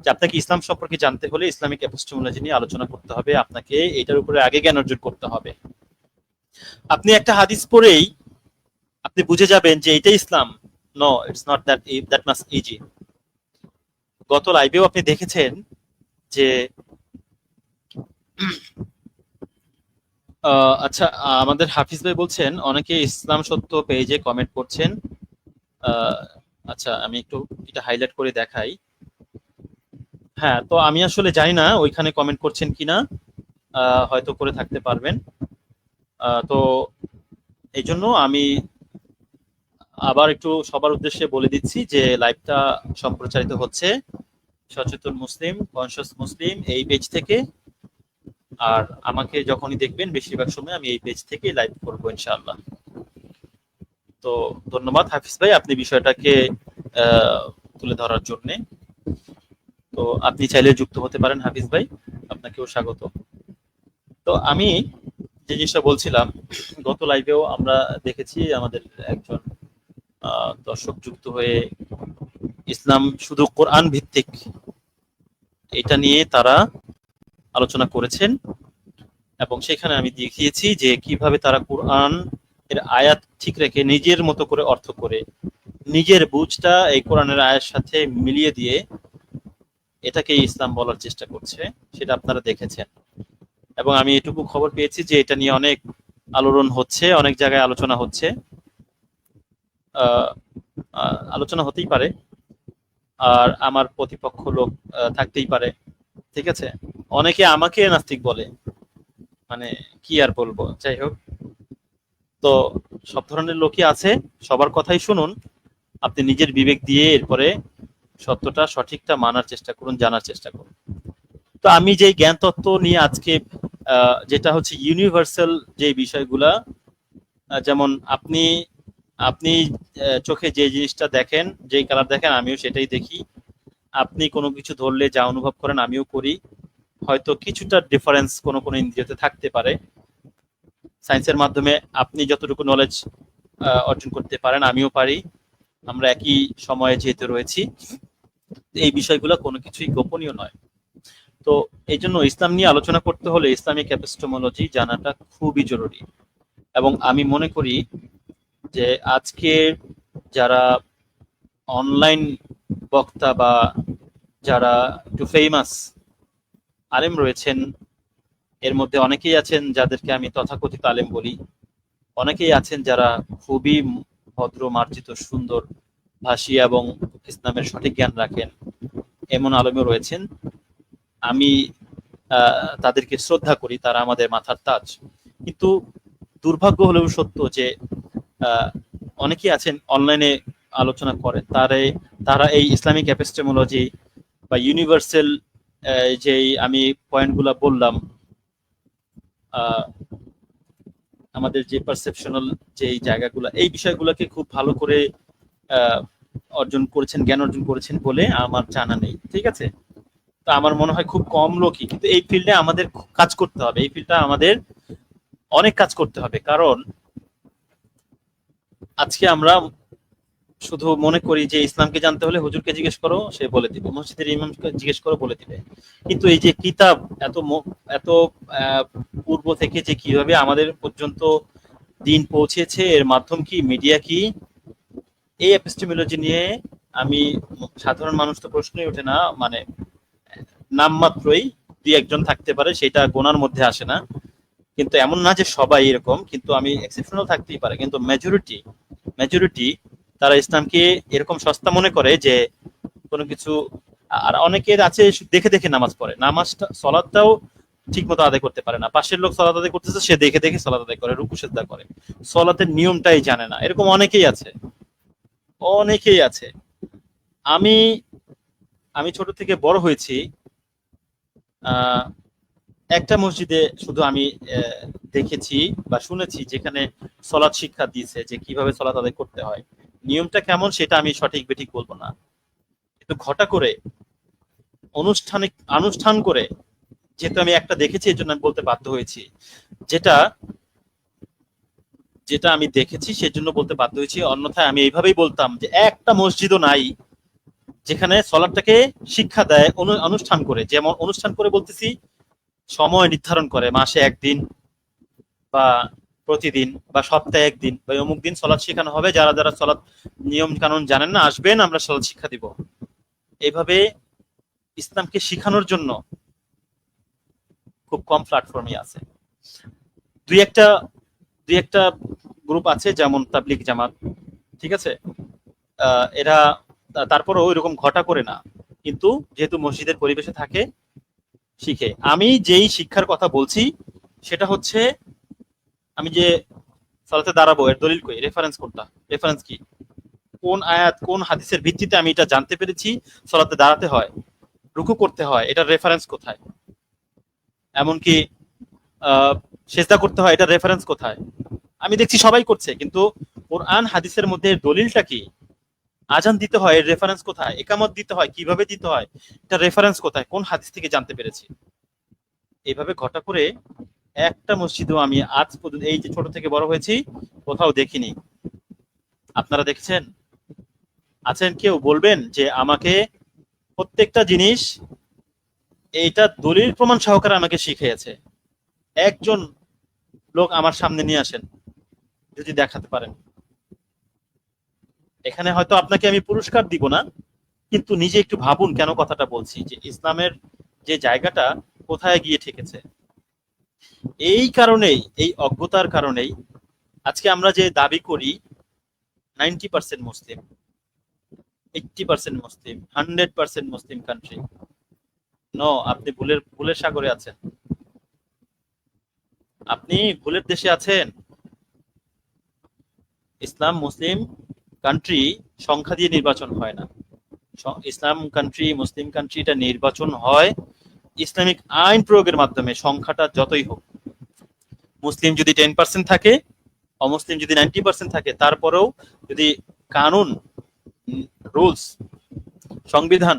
যে আপনাকে ইসলাম সম্পর্কে জানতে হলে ইসলামিক এপিস্টেমোলজি নিয়ে আলোচনা করতে হবে, আপনাকে এটার উপরে আগে জ্ঞান অর্জন করতে হবে। আপনি একটা হাদিস পড়েই আপনি বুঝে যাবেন যে এটাই ইসলাম, no, it's not that much easy. গত লাইভেও আপনি দেখেছেন যে আচ্ছা, আমাদের হাফিজ ভাই বলছেন অনেকে ইসলাম সত্য পেজে কমেন্ট করছেন। আচ্ছা, আমি একটু এটা হাইলাইট করে দেখাই। হ্যাঁ, তো আমি আসলে জানি না ওইখানে কমেন্ট করছেন কিনা, হয়তো করে থাকতে পারবেন। তো এই জন্য আমি আবার একটু সবার উদ্দেশ্যে বলে দিচ্ছি যে লাইভটা সম্প্রচারিত হচ্ছে সচেতন মুসলিম, কনসিয়াস মুসলিম এই পেজ থেকে। আর আমাকে যখনই দেখবেন বেশিরভাগ সময় আমি এই পেজ থেকে লাইভ করবো ইনশাআল্লাহ। তো ধন্যবাদ হাফিজ ভাই আপনি বিষয়টাকে তুলে ধরার জন্য। তো আপনি চাইলে যুক্ত হতে পারেন হাফিজ ভাই, আপনাকেও স্বাগত। তো আমি যে জিনিসটা বলছিলাম, গত লাইভেও আমরা দেখেছি আমাদের একজন দর্শক যুক্ত হয়ে ইসলাম শুধু কোরআন ভিত্তিক এটা নিয়ে তারা আলোচনা করেছেন, এবং সেখানে আমি দেখিয়েছি যে কিভাবে তারা কোরআন এর আয়াত ঠিক রেখে নিজের মতো করে অর্থ করে নিজের বুঝটা এই কোরআনের আয়াতের সাথে মিলিয়ে দিয়ে এটাকে ইসলাম বলার চেষ্টা করছে, সেটা আপনারা দেখেছেন। এবং আমি এটুকু খবর পেয়েছি যে এটা নিয়ে অনেক আলোড়ন হচ্ছে, অনেক জায়গায় আলোচনা হচ্ছে। আলোচনা হতেই পারে, আর আমার প্রতিপক্ষ লোক থাকতেই পারে, ঠিক আছে। অনেকে আমাকে নাস্তিক বলে, মানে কি আর বলবো, যাই হোক। তো সব ধরনের লোকই আছে, সবার কথাই শুনুন, আপনি নিজের বিবেক দিয়ে এরপরে সত্যটা সঠিকটা মানার চেষ্টা করুন, জানার চেষ্টা করুন। তো আমি যে জ্ঞান তত্ত্ব নিয়ে আজকে যেটা হচ্ছে ইউনিভার্সাল যে বিষয়গুলা, যেমন আপনি আপনি চোখে যে জিনিসটা দেখেন, যেই কালার দেখেন আমিও সেটাই দেখি। আপনি কোনো কিছু ধরলে যা অনুভব করেন আমিও করি, হয়তো কিছুটা ডিফারেন্স কোনো কোনো ইন্দ্রিয়তে থাকতে পারে। সায়েন্সের মাধ্যমে আপনি যতটুকু নলেজ অর্জন করতে পারেন আমিও পারি, আমরা একই সময়ে যেহেতু রয়েছি। এই বিষয়গুলো কোনো কিছুই গোপনীয় নয়। তো এই জন্য ইসলাম নিয়ে আলোচনা করতে হলে ইসলামিক এপিস্টেমোলজি জানাটা খুবই জরুরি। এবং আমি মনে করি যে আজকে যারা অনলাইন বক্তা বা যারা একটু ফেমাস আলেম রয়েছেন, এর মধ্যে অনেকেই আছেন যাদেরকে আমি তথাকথিত আলেম বলি, অনেকেই আছেন যারা খুবই ভদ্র, মার্জিত, সুন্দর ভাষী এবং ইসলামের সঠিক জ্ঞান রাখেন, এমন আলেমও রয়েছেন। আমি তাদেরকে শ্রদ্ধা করি, তারা আমাদের মাথার তাজ। কিন্তু দুর্ভাগ্য হলেও সত্য যে অনেকেই আছেন অনলাইনে আলোচনা করেন, তারা এই ইসলামিক এপিস্টেমোলজি বা ইউনিভার্সাল যেই আমি পয়েন্টগুলো বললাম, আমাদের যে পারসেপশনাল যে জায়গাগুলো, এই বিষয়গুলোকে খুব ভালো করে অর্জন করেছেন, জ্ঞান অর্জন করেছেন বলে আমার জানা নেই, ঠিক আছে। তো আমার মনে হয় খুব কম লোকই, কিন্তু এই ফিল্ডে আমাদের কাজ করতে হবে, এই ফিল্ডটা আমাদের অনেক কাজ করতে হবে। কারণ আজকে আমরা শুধু মনে করি যে ইসলামকে জানতে হলে হুজুরকে জিজ্ঞেস করো, সে বলে দিবে, মসজিদের ইমামকে জিজ্ঞেস করো, বলে দিবে। কিন্তু এই যে কিতাব এত পূর্ব থেকে যে কিভাবে আমাদের পর্যন্ত দিন পৌঁছেছে, এর মাধ্যম কি, মিডিয়া কি, এই এপিস্টেমোলজি নিয়ে আমি সাধারণ মানুষ তো প্রশ্নই ওঠে না, মানে নামমাত্রই দুই একজন থাকতে পারে, সেটা গোনার মধ্যে আসে না। কিন্তু এমন না যে সবাই এরকম, কিন্তু আমি এক্সেপশনাল থাকতেই পারে, কিন্তু মেজরিটি তারা ইসলামকে এরকম সস্তা মনে করে যে কোনো কিছু। আর অনেকের আছে দেখে দেখে নামাজ পড়ে, নামাজটা সলাদটাও ঠিক মতো আদায় করতে পারে না, পাশের লোক সলাত আদায় করতেছে সে দেখে দেখে সলাত আদায় করে, রুকু সিজদা করে, সলাতের নিয়মটাই জানে না, এরকম অনেকেই আছে। আমি আমি ছোট থেকে বড় হয়েছি একটা মসজিদে, শুধু আমি দেখেছি বা শুনেছি যেখানে সলাৎ শিক্ষা দিয়েছে যে কিভাবে সলাৎ আদায় করতে হয়, নিয়মটা কেমন সেটা আমি সঠিক বেঠিক বলবো না, কিন্তু ঘটা করে আনুষ্ঠান করে, যেহেতু আমি একটা দেখেছি এই জন্য আমি বলতে বাধ্য হয়েছি, যেটা আমি দেখেছি সেজন্য বলতে বাধ্য হয়েছি। অন্যথায় আমি এইভাবেই বলতাম যে একটা মসজিদও নাই যেখানে সলাৎটাকে শিক্ষা দেয় অনুষ্ঠান করে, যেমন অনুষ্ঠান করে বলতেছি সময় নির্ধারণ করে, মাসে একদিন বা প্রতিদিন বা সপ্তাহে একদিন বা অমুক দিন সলাৎ শেখানো হবে, যারা যারা সলাৎ নিয়ম কানুন জানেন না আসবেন, আমরা সলাৎ শিক্ষা দিব। এইভাবে ইসলামকে শিখানোর জন্য খুব কম প্ল্যাটফর্মই আছে। দুই একটা গ্রুপ আছে, যেমন তাবলিগ জামাত, ঠিক আছে, এরা তারপরও ওইরকম ঘটা করে না, কিন্তু যেহেতু মসজিদের পরিবেশে থাকে শিখে। আমি যেই শিক্ষার কথা বলছি সেটা হচ্ছে, আমি যে সালাতে দাঁড়াবো এর দলিল কই, রেফারেন্স কোনটা, রেফারেন্স কি, কোন আয়াত কোন হাদিসের ভিত্তিতে আমি এটা জানতে পেরেছি সালাতে দাঁড়াতে হয়, রুকু করতে হয়, এটার রেফারেন্স কোথায়, এমনকি সেজদা করতে হয়, এটার রেফারেন্স কোথায়। আমি দেখছি সবাই করছে, কিন্তু কোরআন হাদিসের মধ্যে দলিলটা কি, আজান দিতে হয় এর রেফারেন্স কোথায়, একামত দিতে হয় কিভাবে দিতে হয়, এটা রেফারেন্স কোথায়, কোন হাদিস থেকে জানতে পেরেছি। এইভাবে ঘটা করে একটা মসজিদও আমি আজ পর্যন্ত, এই যে ছোট থেকে বড় হয়েছি, কোথাও দেখিনি। আপনারা দেখছেন? আছেন কেউ বলবেন যে আমাকে প্রত্যেকটা জিনিস এইটা দলিল প্রমাণ সহকারে আমাকে শিখিয়েছে? একজন লোক আমার সামনে নিয়ে আসেন, যদি দেখাতে পারেন। এখানে হয়তো আপনাকে আমি পুরস্কার দিব না, কিন্তু নিজে একটু ভাবুন কেন কথাটা বলছি, যে ইসলামের যে জায়গাটা কোথায় গিয়ে ঠেকেছে। এই কারণেই, এই অজ্ঞতার কারণেই আজকে আমরা যে দাবি করি 90% মুসলিম, 80% মুসলিম, 100% মুসলিম কান্ট্রি, নো, আপনি ভুলের সাগরে আছেন, আপনি ভুলের দেশে আছেন। ইসলাম মুসলিম কান্ট্রি সংখ্যা দিয়ে নির্বাচন হয় না। ইসলাম কান্ট্রি, মুসলিম কান্ট্রি, এটা নির্বাচন হয় ইসলামিক আইন প্রয়োগের মাধ্যমে, সংখ্যাটা যতই হোক। মুসলিম যদি 10% থাকে, অমুসলিম যদি 90% থাকে, তারপরেও যদি কানুন, রুলস, সংবিধান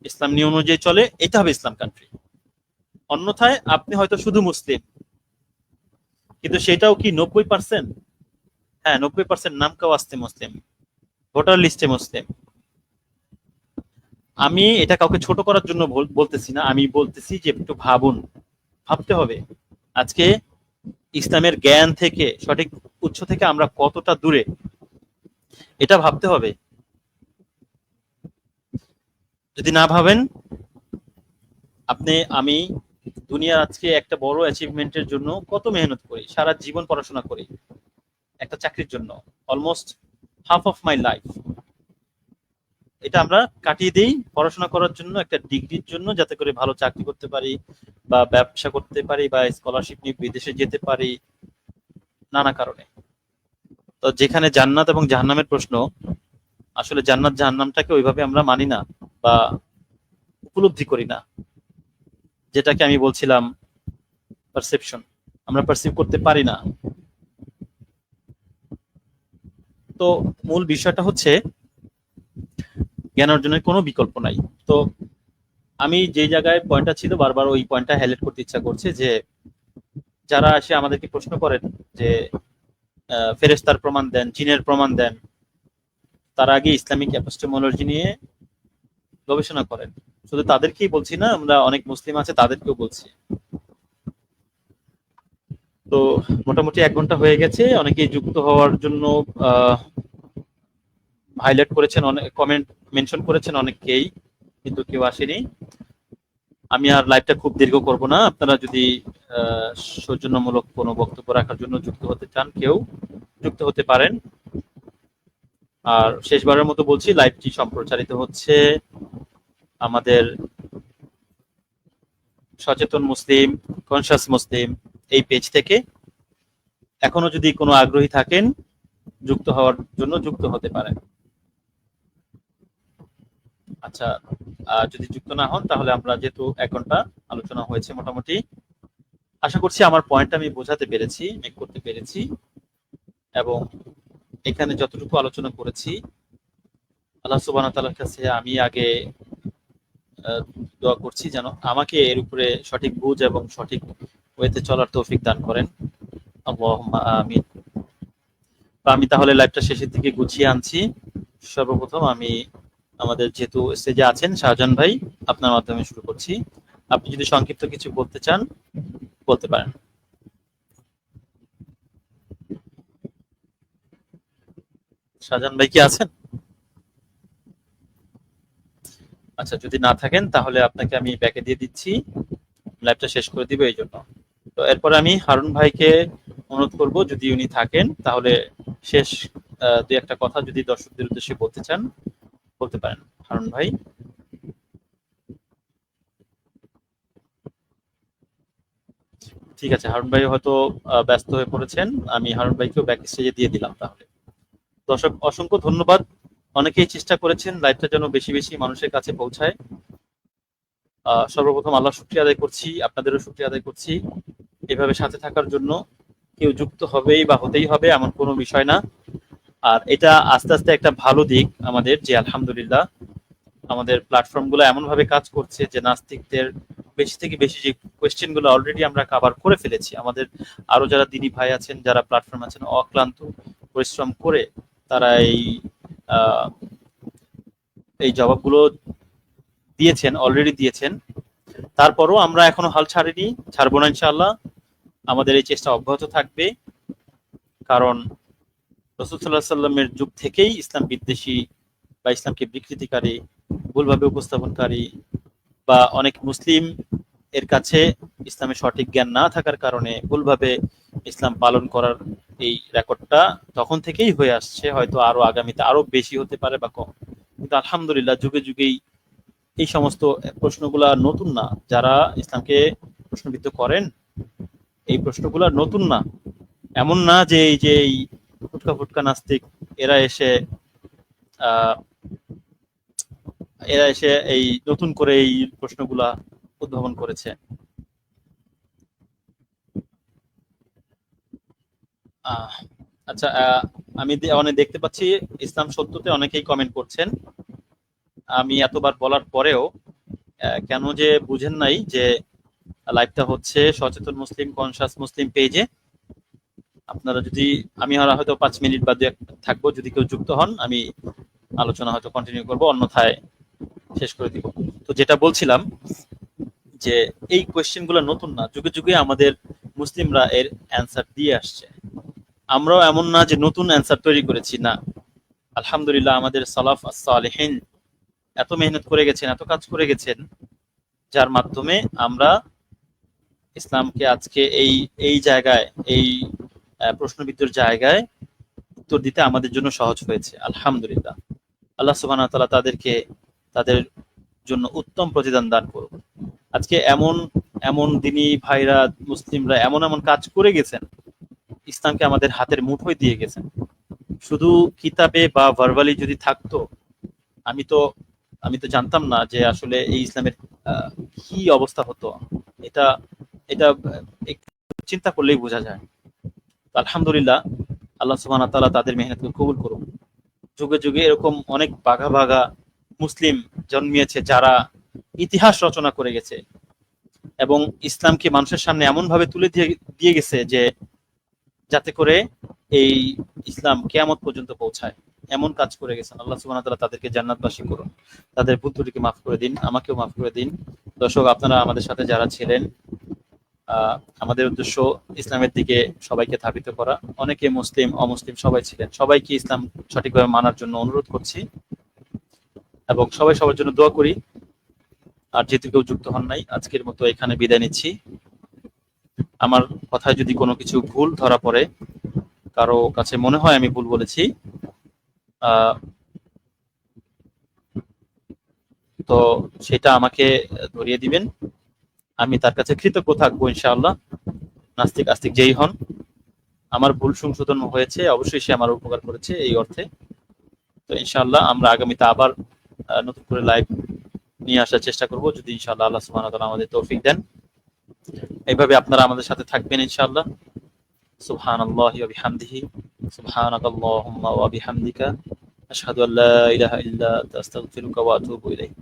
ইসলাম নিয়ম অনুযায়ী চলে, এটা হবে ইসলাম কান্ট্রি। অন্যথায় আপনি হয়তো শুধু মুসলিম, কিন্তু সেটাও কি 90%? হ্যাঁ, 90% নাম কেউ আসতে মুসলিম, ভোটার লিস্টে মুসলিম। আমি এটা কাউকে ছোট করার জন্য বলতেছি না, আমি বলতেছি যে একটু ভাবুন, ভাবতে হবে আজকে ইসলামের জ্ঞান থেকে, সঠিক উৎস থেকে আমরা কতটা দূরে, এটা ভাবতে হবে। যদি না ভাবেন, আমি দুনিয়ার আজকে একটা বড় অ্যাচিভমেন্টের জন্য কত মেহনত করি, সারা জীবন পড়াশোনা করি একটা চাকরির জন্য, almost half of my life, এটা আমরা কাটিয়ে দেই পড়াশোনা করার জন্য, একটা ডিগ্রির জন্য, যাতে করে ভালো চাকরি করতে পারি বা ব্যবসা করতে পারি বা স্কলারশিপ নিয়ে বিদেশে যেতে পারি, নানা কারণে। তো যেখানে জান্নাত এবং জাহান্নামের প্রশ্ন, আসলে জান্নাত জাহান্নামটাকে ওইভাবে আমরা মানি না বা উপলব্ধি করি না, যেটাকে আমি বলছিলাম পারসেপশন, আমরা পারসিভ করতে পারি না। তো মূল বিষয়টা হচ্ছে জ্ঞান অর্জনের কোনো বিকল্প নাই। তো আমি যে জায়গায় পয়েন্টটা ছিল, বারবার ওই পয়েন্টটা হাইলাইট করতে ইচ্ছা করছে, যে যারা এসে আমাদেরকে প্রশ্ন করেন যে ফেরেশতার প্রমাণ দেন, জিনের প্রমাণ দেন, তার আগে ইসলামিক এপিস্টেমোলজি নিয়ে গবেষণা করেন। শুধু তাদেরকেই বলছি না, আমরা অনেক মুসলিম আছে তাদেরকেও বলছি। তো মোটামুটি 1 ঘন্টা হয়ে গেছে, অনেকেই যুক্ত হওয়ার জন্য হাইলাইট করেছেন, অনেক কমেন্ট মেনশন করেছেন অনেকেই, কিন্তু কেউ আসেনি। আমি আর লাইভটা খুব দীর্ঘ করব না, আপনারা যদি সৌজন্যমূলক কোনো বক্তব্য রাখার জন্য যুক্ত হতে চান, কেউ যুক্ত হতে পারেন। আর শেষবারের মতো বলছি, লাইভটি সম্প্রচারিত হচ্ছে আমাদের সচেতন মুসলিম, কনসাস মুসলিম এই পেজ থেকে। এখনো যদি কোনো আগ্রহী থাকেন যুক্ত হওয়ার জন্য, যুক্ত হতে পারেন। আচ্ছা, যদি যুক্ত না হন তাহলে আমরা, যেহেতু 1 ঘন্টা আলোচনা হয়েছে মোটামুটি, আশা করছি আমার পয়েন্ট আমি বোঝাতে পেরেছি, মেক করতে পেরেছি, এবং এখানে যতটুকু আলোচনা করেছি আল্লাহ সুবহানাহু ওয়া তাআলার কাছে আমি আগে দোয়া করছি যেন আমাকে এর উপরে সঠিক বুঝ এবং সঠিক ওয়েতে চলার তৌফিক দান করেন, আল্লাহুম্মা আমিন। আমি তাহলে লাইভটা শেষের দিকে গুছিয়ে আনছি। সর্বপ্রথম আমি আমাদের যেহেতু স্টেজে আছেন শাহজাহান ভাই, আপনার মাধ্যমে শুরু করছি। আপনি যদি সংক্ষিপ্ত কিছু বলতে চান বলতে পারেন। শাহজাহান ভাই কি আছেন? আচ্ছা, যদি না থাকেন তাহলে আপনাকে আমি ব্যাকে দিয়ে দিচ্ছি, লাইভটা শেষ করে দিব এই জন্য। তো এরপরে আমি হারুন ভাইকে অনুরোধ করব, যদি উনি থাকেন তাহলে শেষ দুই একটা কথা যদি দর্শকদের উদ্দেশ্যে বলতে চান বলতে পারেন। হারুন ভাই। ঠিক আছে, হারুন ভাই হয়তো ব্যস্ত হয়ে পড়েছেন, আমি হারুন ভাইকেও ব্যাক স্টেজে দিয়ে দিলাম। তাহলে দর্শক অসংখ্য ধন্যবাদ, অনেকেই চেষ্টা করেছেন লাইভটা যেন বেশি বেশি মানুষের কাছে পৌঁছায়। সর্বপ্রথম আল্লাহ শুকরিয়া আদায় করছি, আপনাদেরও শুকরিয়া আদায় করছি এভাবে সাথে থাকার জন্য। কেউ যুক্ত হবেই বা হতেই হবে এমন কোনো বিষয় না। আর এটা আস্তে আস্তে একটা ভালো দিক আমাদের, যে আলহামদুলিল্লাহ আমাদের প্ল্যাটফর্ম গুলো এমন ভাবে কাজ করছে যে নাস্তিকদের বেশি থেকে বেশি যে কোয়েশ্চেন গুলো অলরেডি আমরা কভার করে ফেলেছি। আমাদের আরো যারা দিনী ভাই আছেন, যারা প্ল্যাটফর্ম আছেন, অক্লান্ত পরিশ্রম করে তারা আহ, এই জবাবগুলো দিয়েছেন, অলরেডি দিয়েছেন। তারপরও আমরা এখনো হাল ছাড়িনি, ছাড়বো না ইনশাআল্লাহ। আমাদের এই চেষ্টা অব্যাহত থাকবে, কারণ রাসূল সাল্লাল্লাহু আলাইহি সাল্লামের যুগ থেকেই ইসলাম বিদ্বেষী বা ইসলামকে বিকৃতিকারী, ভুলভাবে উপস্থাপনকারী বা অনেক মুসলিম এর কাছে ইসলামের সঠিক জ্ঞান না থাকার কারণে ভুলভাবে ইসলাম পালন করার এই রেকর্ডটা তখন থেকেই হয়ে আসছে। হয়তো আরো আগামীতে আরো বেশি হতে পারে বা কম, কিন্তু আলহামদুলিল্লাহ যুগে যুগেই এই সমস্ত প্রশ্নগুলা নতুন না। যারা ইসলামকে প্রশ্নবিদ্ধ করেন, এই প্রশ্নগুলা নতুন না। এমন না যে এই ফুটকা ফুটকা নাস্তিক এরা এসে আহ এরা এসে এই নতুন করে এই প্রশ্নগুলা উদ্ভাবন করেছে। আচ্ছা, আমি অনেক দেখতে পাচ্ছি ইসলাম সত্যতে অনেকেই কমেন্ট করছেন। আমি এতবার বলার পরেও কেন যে বুঝেন নাই যে লাইভটা হচ্ছে সচেতন মুসলিম কনসাস মুসলিম পেজে। আপনারা যদি, আমি আর হয়তো 5 মিনিট বা 2 থাকবো, যদি কেউ যুক্ত হন আমি আলোচনা হয়তো কন্টিনিউ করবো, অন্যথায় শেষ করে দিব। তো যেটা বলছিলাম যে এই কোয়েশ্চেন গুলো নতুন না, যুগে যুগে আমাদের মুসলিমরা এর অ্যান্সার দিয়ে আসছে। আমরাও এমন না যে নতুন অ্যান্সার তৈরি করেছি, না। আলহামদুলিল্লাহ আমাদের সালাফ সালেহিন এত মেহনত করে গেছেন, এত কাজ করে গেছেন, যার মাধ্যমে আমরা ইসলামকে আজকে এই এই জায়গায়, এই প্রশ্নবিদ্ধর জায়গায় উত্তর দিতে আমাদের জন্য সহজ হয়েছে আলহামদুলিল্লাহ। আল্লাহ সুবহানাহু ওয়া তাআলা তাদেরকে তাদের জন্য উত্তম প্রতিদান দান করুন। আজকে এমন এমন দিনী ভাইরা মুসলিমরা এমন এমন কাজ করে গেছেন, ইসলামকে আমাদের হাতের মুঠোয় দিয়ে গেছেন। শুধু কিতাবে বা ভার্বালি যদি থাকতো, আমি তো আমি তো জানতাম না যে আসলে এই ইসলামের কি অবস্থা হতো। এটা এটা একটু চিন্তা করলেই বোঝা যায়। আলহামদুলিল্লাহ, আল্লাহ সুবহানাহু ওয়া তাআলা তাদের মেহনতকে কবুল করুন। যুগে যুগে এরকম অনেক বাঘা বাঘা মুসলিম জন্মিয়েছে যারা ইতিহাস রচনা করে গেছে এবং ইসলামকে মানুষের সামনে এমন ভাবে তুলে দিয়ে গেছে যে যাতে করে এই ইসলাম কিয়ামত পর্যন্ত পৌঁছায়, এমন কাজ করে গেছেন। আল্লাহ সুবহানাহু ওয়া তাআলা তাদেরকে জান্নাতবাসী করুন, তাদের ভুল ত্রুটিকে মাফ করে দিন, আমাকেও মাফ করে দিন। দর্শক, আপনারা আমাদের সাথে যারা ছিলেন, আমাদের উদ্দেশ্য ইসলামের দিকে সবাইকে ধাবিত করা। অনেকে মুসলিম অমুসলিম সবাই ছিলেন, সবাইকে ইসলাম সঠিকভাবে মানার জন্য অনুরোধ করছি এবং সবাই সবার জন্য দোয়া করি। আর যেহেতু কেউ যুক্ত হন নাই, আজকের মতো এখানে বিদায় নিচ্ছি। আমার কথায় যদি কোনো কিছু ভুল ধরা পড়ে, কারো কাছে মনে হয় আমি ভুল বলেছি, তো সেটা আমাকে ধরিয়ে দিবেন। আমি তার কাছে কৃতজ্ঞ থাকবো ইনশাআল্লাহ। নাস্তিক আস্তিক যেই হন, আমার ভুল সংশোধন হয়েছে, অবশ্যই সে আমার উপকার করেছে এই অর্থে। তো ইনশাআল্লাহ আমরা আগামীতে আবার নতুন করে লাইভ নিয়ে আসার চেষ্টা করব, যদি ইনশাআল্লাহ আল্লাহ সুবহানাহু ওয়া তাআলা আমাদের তৌফিক দেন। এইভাবে আপনারা আমাদের সাথে থাকবেন ইনশাআল্লাহ। সুবহানাল্লাহি ওয়া বিহামদিহি, সুবহানাকাল্লাহুম্মা ওয়া বিহামদিকা, আশহাদু আল্লা ইলাহা ইল্লা আনতা, আস্তাগফিরুকা ওয়া আতুবু ইলাইক।